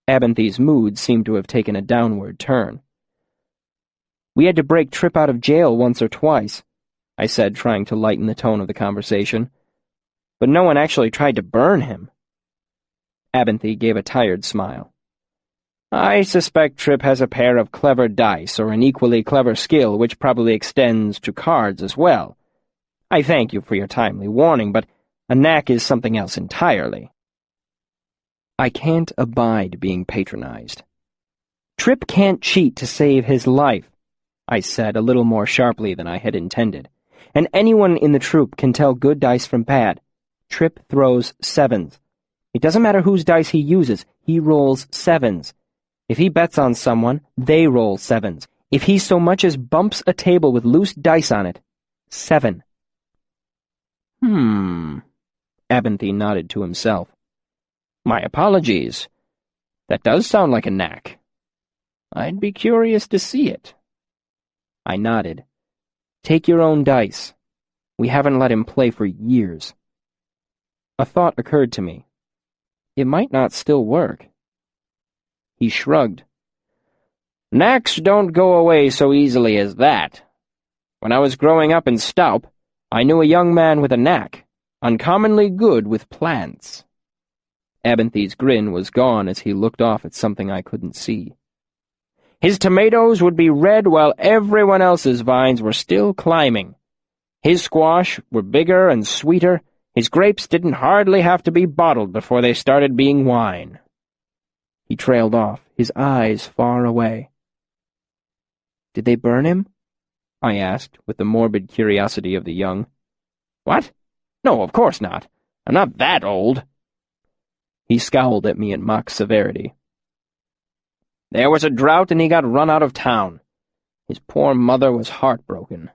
Abenthy's mood seemed to have taken a downward turn. "We had to break Trip out of jail once or twice," I said, trying to lighten the tone of the conversation. "But no one actually tried to burn him." Abenthy gave a tired smile. "I suspect Trip has a pair of clever dice or an equally clever skill which probably extends to cards as well. I thank you for your timely warning, but a knack is something else entirely." I can't abide being patronized. "Trip can't cheat to save his life," I said a little more sharply than I had intended. "And anyone in the troop can tell good dice from bad. Trip throws 7s. It doesn't matter whose dice he uses, he rolls 7s. If he bets on someone, they roll 7s. If he so much as bumps a table with loose dice on it, 7. Abenthy nodded to himself. "My apologies. That does sound like a knack. I'd be curious to see it." I nodded. "Take your own dice. We haven't let him play for years." A thought occurred to me. It might not still work. He shrugged. "Knacks don't go away so easily as that. When I was growing up in Staup, I knew a young man with a knack, uncommonly good with plants." Abenthy's grin was gone as he looked off at something I couldn't see. "His tomatoes would be red while everyone else's vines were still climbing. His squash were bigger and sweeter. His grapes didn't hardly have to be bottled before they started being wine." He trailed off, his eyes far away. "Did they burn him?" I asked, with the morbid curiosity of the young. "What? No, of course not. I'm not that old." He scowled at me in mock severity. "There was a drought and he got run out of town. His poor mother was heartbroken."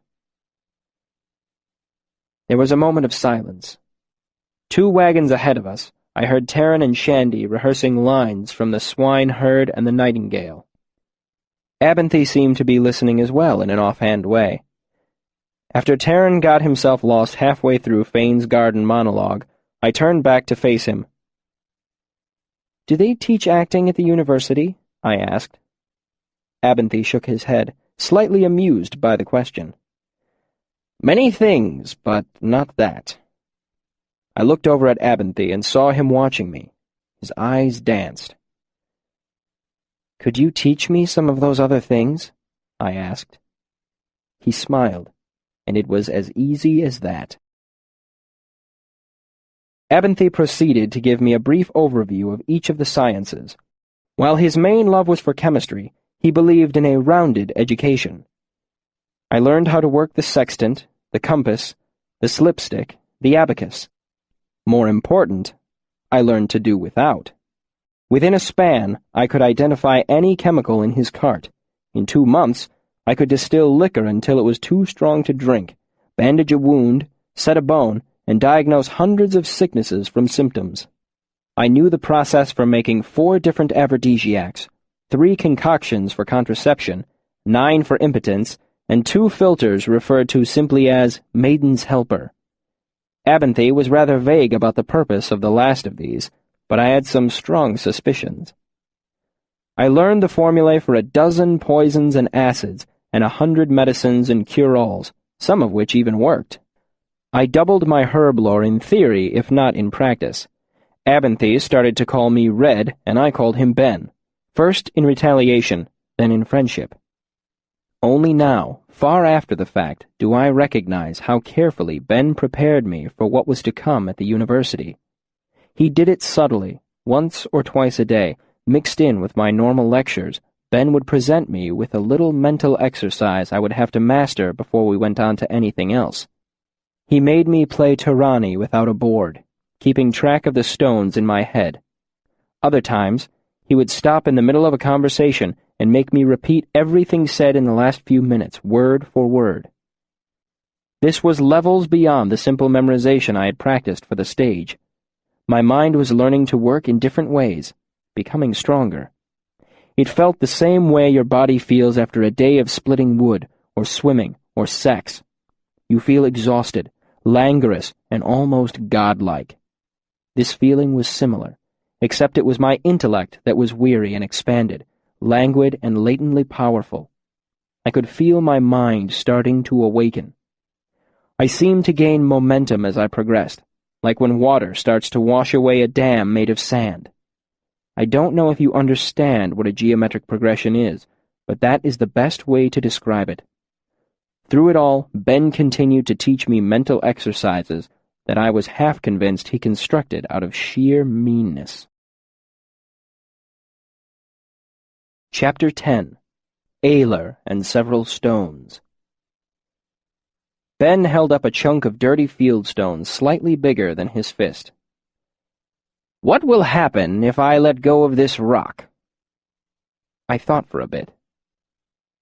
There was a moment of silence. 2 wagons ahead of us, I heard Taryn and Shandy rehearsing lines from The Swineherd and the Nightingale. Abinthy seemed to be listening as well in an offhand way. After Taryn got himself lost halfway through Fane's Garden monologue, I turned back to face him. "Do they teach acting at the university?" I asked. Abinthy shook his head, slightly amused by the question. "Many things, but not that." I looked over at Abinthy and saw him watching me. His eyes danced. "Could you teach me some of those other things?" I asked. He smiled, and it was as easy as that. Abinthy proceeded to give me a brief overview of each of the sciences. While his main love was for chemistry, he believed in a rounded education. I learned how to work the sextant, the compass, the slipstick, the abacus. More important, I learned to do without. Within a span, I could identify any chemical in his cart. In 2 months, I could distill liquor until it was too strong to drink, bandage a wound, set a bone, and diagnose hundreds of sicknesses from symptoms. I knew the process for making 4 different aphrodisiacs, 3 concoctions for contraception, 9 for impotence, and 2 filters referred to simply as Maiden's Helper. Abinthy was rather vague about the purpose of the last of these, but I had some strong suspicions. I learned the formulae for 12 poisons and acids, and 100 medicines and cure-alls, some of which even worked. I doubled my herb lore in theory, if not in practice. Abinthy started to call me Red, and I called him Ben, first in retaliation, then in friendship. Only now, far after the fact, do I recognize how carefully Ben prepared me for what was to come at the university. He did it subtly, once or twice a day, mixed in with my normal lectures. Ben would present me with a little mental exercise I would have to master before we went on to anything else. He made me play Tyranny without a board, keeping track of the stones in my head. Other times, he would stop in the middle of a conversation and make me repeat everything said in the last few minutes, word for word. This was levels beyond the simple memorization I had practiced for the stage. My mind was learning to work in different ways, becoming stronger. It felt the same way your body feels after a day of splitting wood, or swimming, or sex. You feel exhausted, languorous, and almost godlike. This feeling was similar, except it was my intellect that was weary and expanded, languid and latently powerful. I could feel my mind starting to awaken. I seemed to gain momentum as I progressed, like when water starts to wash away a dam made of sand. I don't know if you understand what a geometric progression is, but that is the best way to describe it. Through it all, Ben continued to teach me mental exercises that I was half convinced he constructed out of sheer meanness. Chapter 10. Ayler and Several Stones. Ben held up a chunk of dirty fieldstone slightly bigger than his fist. "What will happen if I let go of this rock?" I thought for a bit.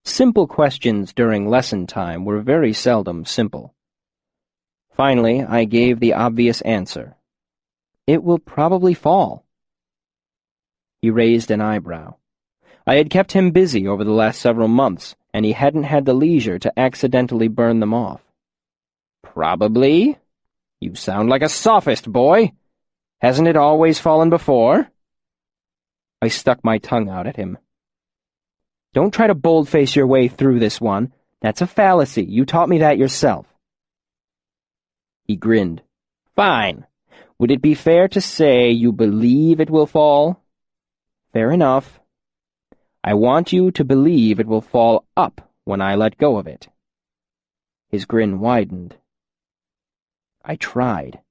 Simple questions during lesson time were very seldom simple. Finally, I gave the obvious answer. "It will probably fall." He raised an eyebrow. I had kept him busy over the last several months, and he hadn't had the leisure to accidentally burn them off. "Probably? You sound like a sophist, boy. Hasn't it always fallen before?" I stuck my tongue out at him. "Don't try to boldface your way through this one. That's a fallacy. You taught me that yourself." He grinned. "Fine. Would it be fair to say you believe it will fall?" "Fair enough." "I want you to believe it will fall up when I let go of it." His grin widened. I tried.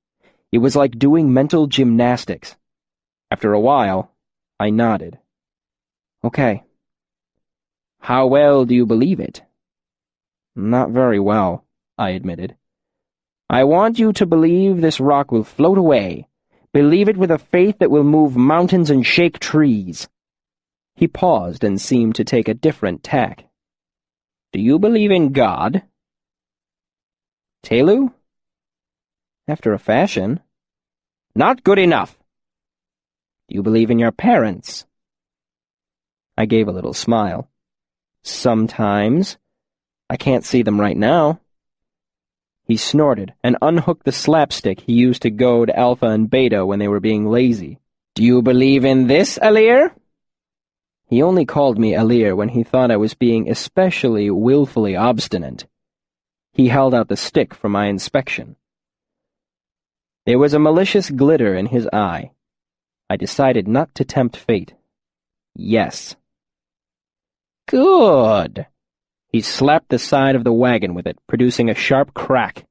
It was like doing mental gymnastics. After a while, I nodded. Okay. How well do you believe it? Not very well, I admitted. I want you to believe this rock will float away. Believe it with a faith that will move mountains and shake trees. He paused and seemed to take a different tack. Do you believe in God? Telu? After a fashion. Not good enough. Do you believe in your parents? I gave a little smile. Sometimes. I can't see them right now. He snorted and unhooked the slapstick he used to goad Alpha and Beta when they were being lazy. Do you believe in this, Alir? He only called me Alir when he thought I was being especially willfully obstinate. He held out the stick for my inspection. There was a malicious glitter in his eye. I decided not to tempt fate. Yes. Good. He slapped the side of the wagon with it, producing a sharp crack.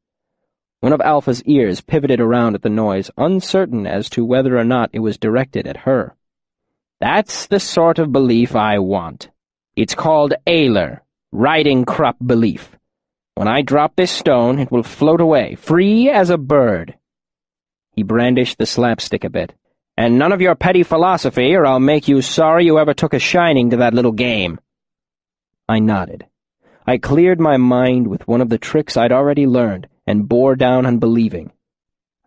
One of Alpha's ears pivoted around at the noise, uncertain as to whether or not it was directed at her. That's the sort of belief I want. It's called Aler, riding crop belief. When I drop this stone, it will float away, free as a bird. He brandished the slapstick a bit. And none of your petty philosophy, or I'll make you sorry you ever took a shining to that little game. I nodded. I cleared my mind with one of the tricks I'd already learned and bore down on believing.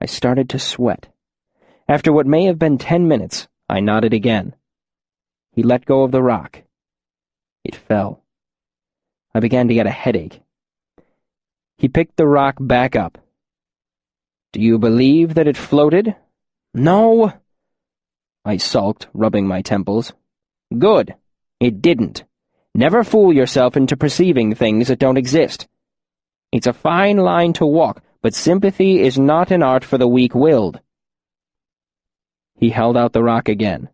I started to sweat. After what may have been 10 minutes, I nodded again. He let go of the rock. It fell. I began to get a headache. He picked the rock back up. Do you believe that it floated? No, I sulked, rubbing my temples. Good. It didn't. Never fool yourself into perceiving things that don't exist. It's a fine line to walk, but sympathy is not an art for the weak-willed. He held out the rock again.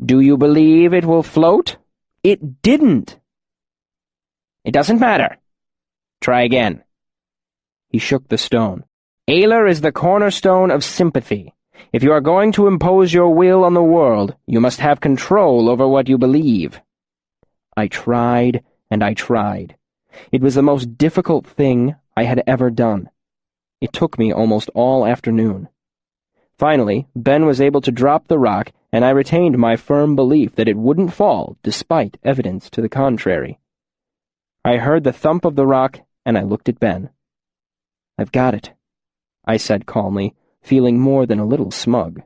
Do you believe it will float? It didn't. It doesn't matter. Try again. He shook the stone. Aler is the cornerstone of sympathy. If you are going to impose your will on the world, you must have control over what you believe. I tried and I tried. It was the most difficult thing I had ever done. It took me almost all afternoon. Finally, Ben was able to drop the rock, and I retained my firm belief that it wouldn't fall, despite evidence to the contrary. I heard the thump of the rock, and I looked at Ben. I've got it, I said calmly, feeling more than a little smug.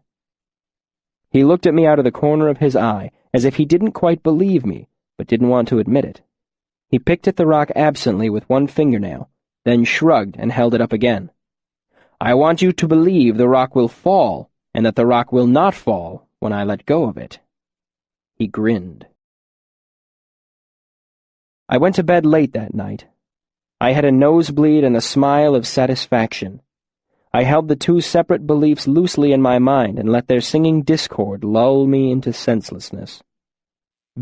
He looked at me out of the corner of his eye, as if he didn't quite believe me, but didn't want to admit it. He picked at the rock absently with one fingernail, then shrugged and held it up again. I want you to believe the rock will fall, and that the rock will not fall when I let go of it. He grinned. I went to bed late that night. I had a nosebleed and a smile of satisfaction. I held the two separate beliefs loosely in my mind and let their singing discord lull me into senselessness.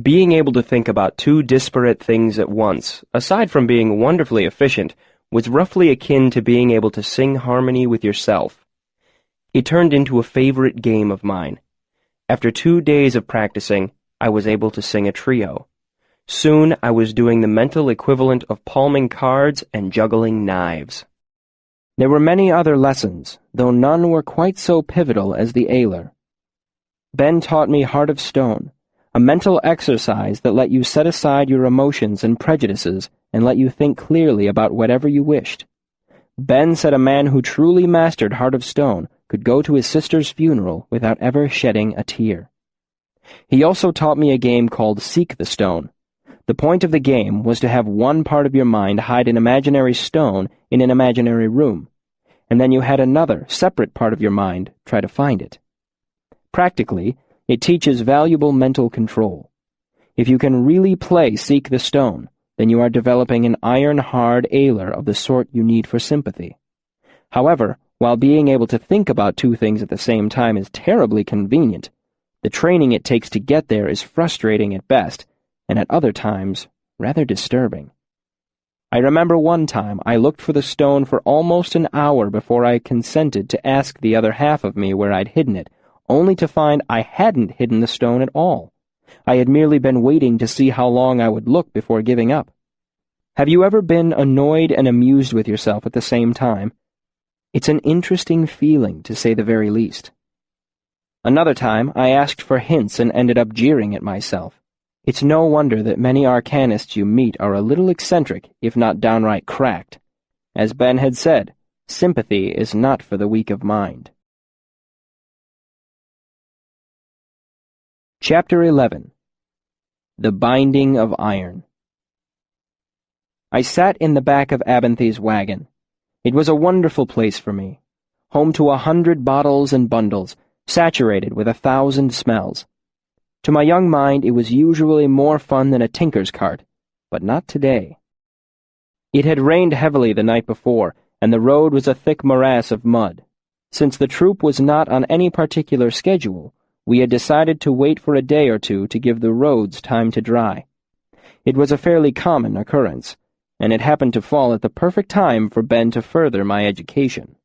Being able to think about two disparate things at once, aside from being wonderfully efficient, was roughly akin to being able to sing harmony with yourself. It turned into a favorite game of mine. After 2 days of practicing, I was able to sing a trio. Soon I was doing the mental equivalent of palming cards and juggling knives. There were many other lessons, though none were quite so pivotal as the Aler. Ben taught me Heart of Stone, a mental exercise that let you set aside your emotions and prejudices and let you think clearly about whatever you wished. Ben said a man who truly mastered Heart of Stone could go to his sister's funeral without ever shedding a tear. He also taught me a game called Seek the Stone. The point of the game was to have one part of your mind hide an imaginary stone in an imaginary room, and then you had another, separate part of your mind try to find it. Practically, it teaches valuable mental control. If you can really play Seek the Stone, then you are developing an iron-hard Aler of the sort you need for sympathy. However, while being able to think about two things at the same time is terribly convenient, the training it takes to get there is frustrating at best, and at other times, rather disturbing. I remember one time I looked for the stone for almost an hour before I consented to ask the other half of me where I'd hidden it, only to find I hadn't hidden the stone at all. I had merely been waiting to see how long I would look before giving up. Have you ever been annoyed and amused with yourself at the same time? It's an interesting feeling, to say the very least. Another time, I asked for hints and ended up jeering at myself. It's no wonder that many arcanists you meet are a little eccentric, if not downright cracked. As Ben had said, sympathy is not for the weak of mind. Chapter 11. The Binding of Iron. I sat in the back of Abinthy's wagon. It was a wonderful place for me, home to 100 bottles and bundles, saturated with 1,000 smells. To my young mind it was usually more fun than a tinker's cart, but not today. It had rained heavily the night before, and the road was a thick morass of mud. Since the troop was not on any particular schedule, we had decided to wait for a day or two to give the roads time to dry. It was a fairly common occurrence, and it happened to fall at the perfect time for Ben to further my education.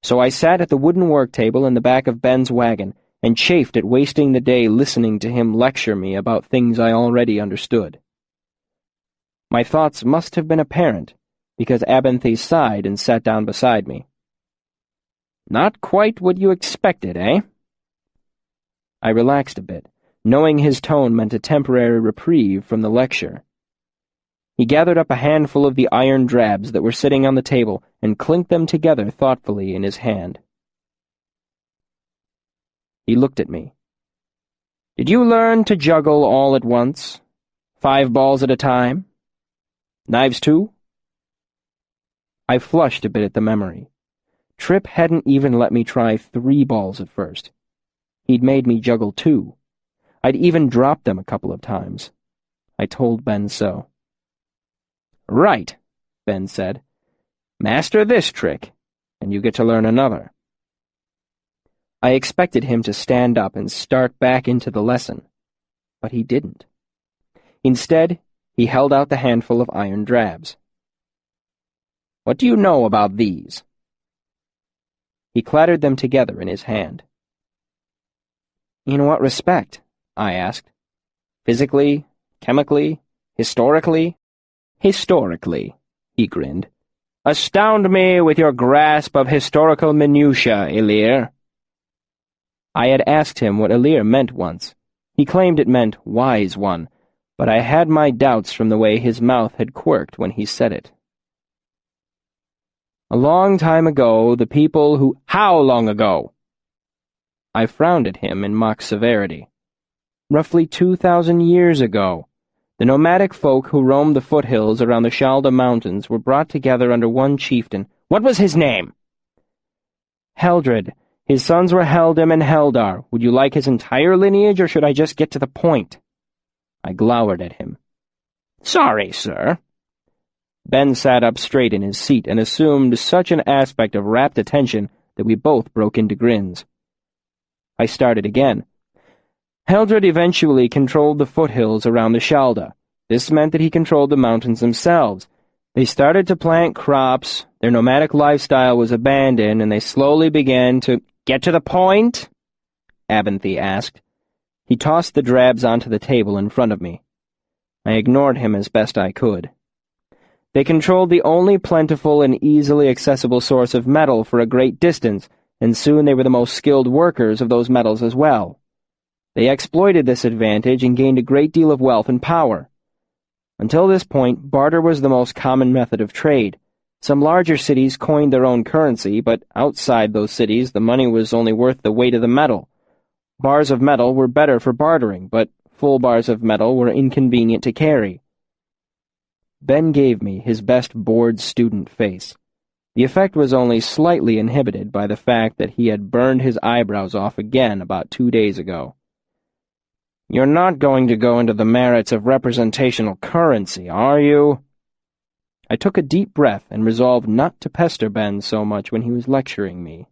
So I sat at the wooden work table in the back of Ben's wagon and chafed at wasting the day listening to him lecture me about things I already understood. My thoughts must have been apparent, because Abinthy sighed and sat down beside me. "Not quite what you expected, eh?" I relaxed a bit, knowing his tone meant a temporary reprieve from the lecture. He gathered up a handful of the iron drabs that were sitting on the table and clinked them together thoughtfully in his hand. He looked at me. "Did you learn to juggle all at once? 5 balls at a time? Knives too?" I flushed a bit at the memory. Tripp hadn't even let me try 3 balls at first. He'd made me juggle 2. I'd even dropped them a couple of times. I told Ben so. "Right," Ben said. "Master this trick, and you get to learn another." I expected him to stand up and start back into the lesson, but he didn't. Instead, he held out the handful of iron drabs. "What do you know about these?" He clattered them together in his hand. "In what respect?" I asked. "Physically? Chemically? Historically?" "Historically," he grinned. "Astound me with your grasp of historical minutiae, Elir." I had asked him what Elir meant once. He claimed it meant wise one, but I had my doubts from the way his mouth had quirked when he said it. "A long time ago, the people who—" "How long ago?" I frowned at him in mock severity. "Roughly 2,000 years ago. The nomadic folk who roamed the foothills around the Shalda Mountains were brought together under one chieftain." "What was his name?" "Heldred. His sons were Heldim and Heldar. Would you like his entire lineage, or should I just get to the point?" I glowered at him. "Sorry, sir." Ben sat up straight in his seat and assumed such an aspect of rapt attention that we both broke into grins. I started again. "Heldred eventually controlled the foothills around the Shalda. This meant that he controlled the mountains themselves. They started to plant crops, their nomadic lifestyle was abandoned, and they slowly began to—" "Get to the point?" Abinthy asked. He tossed the drabs onto the table in front of me. I ignored him as best I could. "They controlled the only plentiful and easily accessible source of metal for a great distance, and soon they were the most skilled workers of those metals as well. They exploited this advantage and gained a great deal of wealth and power. Until this point, barter was the most common method of trade. Some larger cities coined their own currency, but outside those cities the money was only worth the weight of the metal. Bars of metal were better for bartering, but full bars of metal were inconvenient to carry." Ben gave me his best bored student face. The effect was only slightly inhibited by the fact that he had burned his eyebrows off again about 2 days ago. "You're not going to go into the merits of representational currency, are you?" I took a deep breath and resolved not to pester Ben so much when he was lecturing me.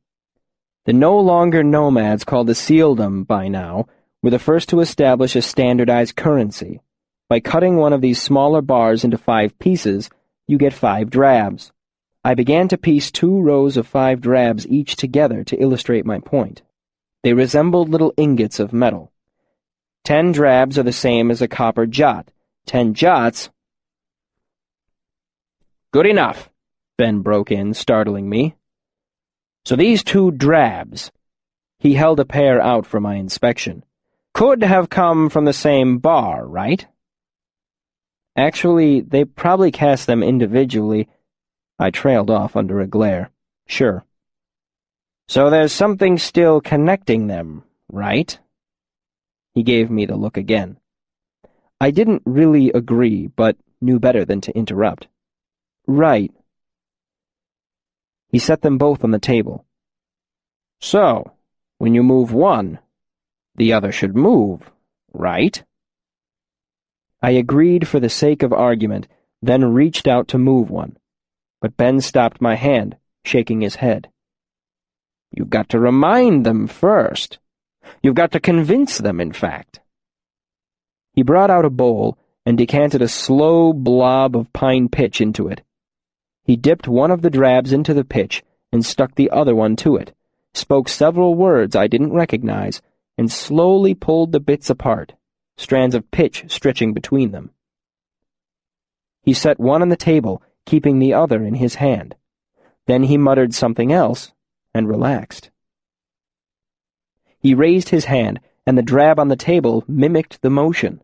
The no longer nomads called the Sealdom, by now, were the first to establish a standardized currency. By cutting one of these smaller bars into 5 pieces, you get 5 drabs. I began to piece 2 rows of 5 drabs each together to illustrate my point. They resembled little ingots of metal. 10 drabs are the same as a copper jot. 10 jots— Good enough, Ben broke in, startling me. So these 2 drabs— he held a pair out for my inspection— could have come from the same bar, right? Actually, they probably cast them individually. I trailed off under a glare. Sure. So there's something still connecting them, right? He gave me the look again. I didn't really agree, but knew better than to interrupt. Right. He set them both on the table. So, when you move one, the other should move, right? I agreed for the sake of argument, then reached out to move one. But Ben stopped my hand, shaking his head. You've got to remind them first. You've got to convince them, in fact. He brought out a bowl and decanted a slow blob of pine pitch into it. He dipped one of the drabs into the pitch and stuck the other one to it, spoke several words I didn't recognize, and slowly pulled the bits apart, strands of pitch stretching between them. He set one on the table, keeping the other in his hand. Then he muttered something else and relaxed. He raised his hand, and the drab on the table mimicked the motion.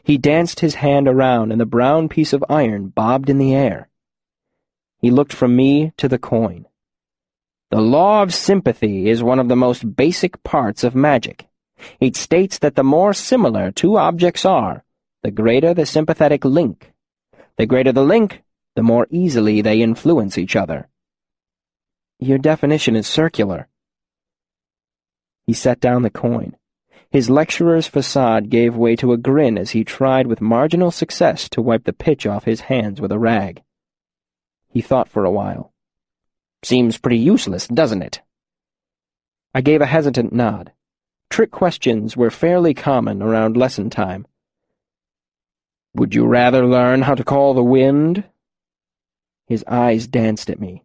He danced his hand around, and the brown piece of iron bobbed in the air. He looked from me to the coin. The law of sympathy is one of the most basic parts of magic. It states that the more similar 2 objects are, the greater the sympathetic link. The greater the link, the more easily they influence each other. Your definition is circular. He set down the coin. His lecturer's facade gave way to a grin as he tried with marginal success to wipe the pitch off his hands with a rag. He thought for a while. Seems pretty useless, doesn't it? I gave a hesitant nod. Trick questions were fairly common around lesson time. Would you rather learn how to call the wind? His eyes danced at me.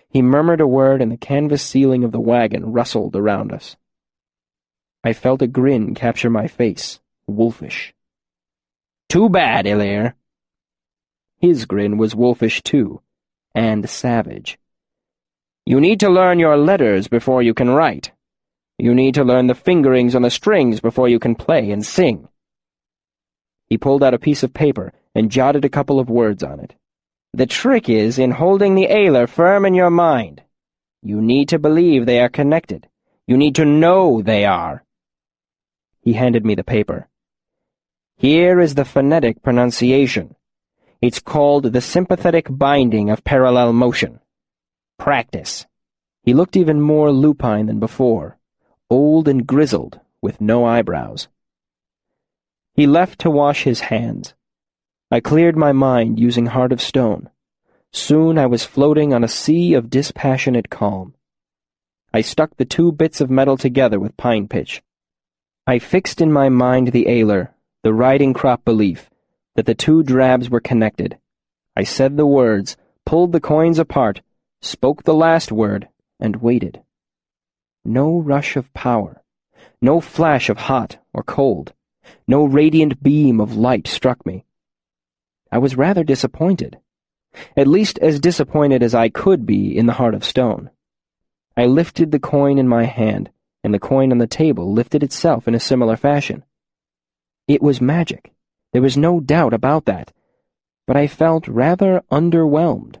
He murmured a word, and the canvas ceiling of the wagon rustled around us. I felt a grin capture my face, wolfish. Too bad, Ilir. His grin was wolfish too, and savage. You need to learn your letters before you can write. You need to learn the fingerings on the strings before you can play and sing. He pulled out a piece of paper and jotted a couple of words on it. The trick is in holding the Ilir firm in your mind. You need to believe they are connected. You need to know they are. He handed me the paper. Here is the phonetic pronunciation. It's called the sympathetic binding of parallel motion. Practice. He looked even more lupine than before, old and grizzled, with no eyebrows. He left to wash his hands. I cleared my mind using Heart of Stone. Soon I was floating on a sea of dispassionate calm. I stuck the 2 bits of metal together with pine pitch. I fixed in my mind the Ilir, the riding crop belief, that the 2 drabs were connected. I said the words, pulled the coins apart, spoke the last word, and waited. No rush of power, no flash of hot or cold, no radiant beam of light struck me. I was rather disappointed, at least as disappointed as I could be in the Heart of Stone. I lifted the coin in my hand, and the coin on the table lifted itself in a similar fashion. It was magic. There was no doubt about that, but I felt rather underwhelmed.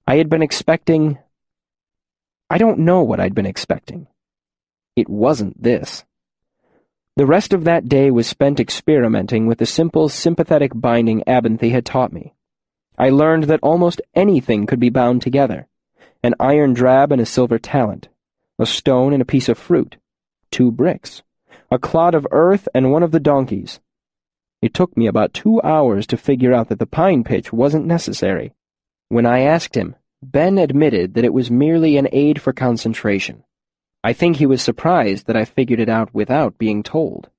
I had been expecting— I don't know what I'd been expecting. It wasn't this. The rest of that day was spent experimenting with the simple sympathetic binding Abinthy had taught me. I learned that almost anything could be bound together: an iron drab and a silver talent, a stone and a piece of fruit, 2 bricks, a clod of earth and one of the donkeys. It took me about 2 hours to figure out that the pine pitch wasn't necessary. When I asked him, Ben admitted that it was merely an aid for concentration. I think he was surprised that I figured it out without being told.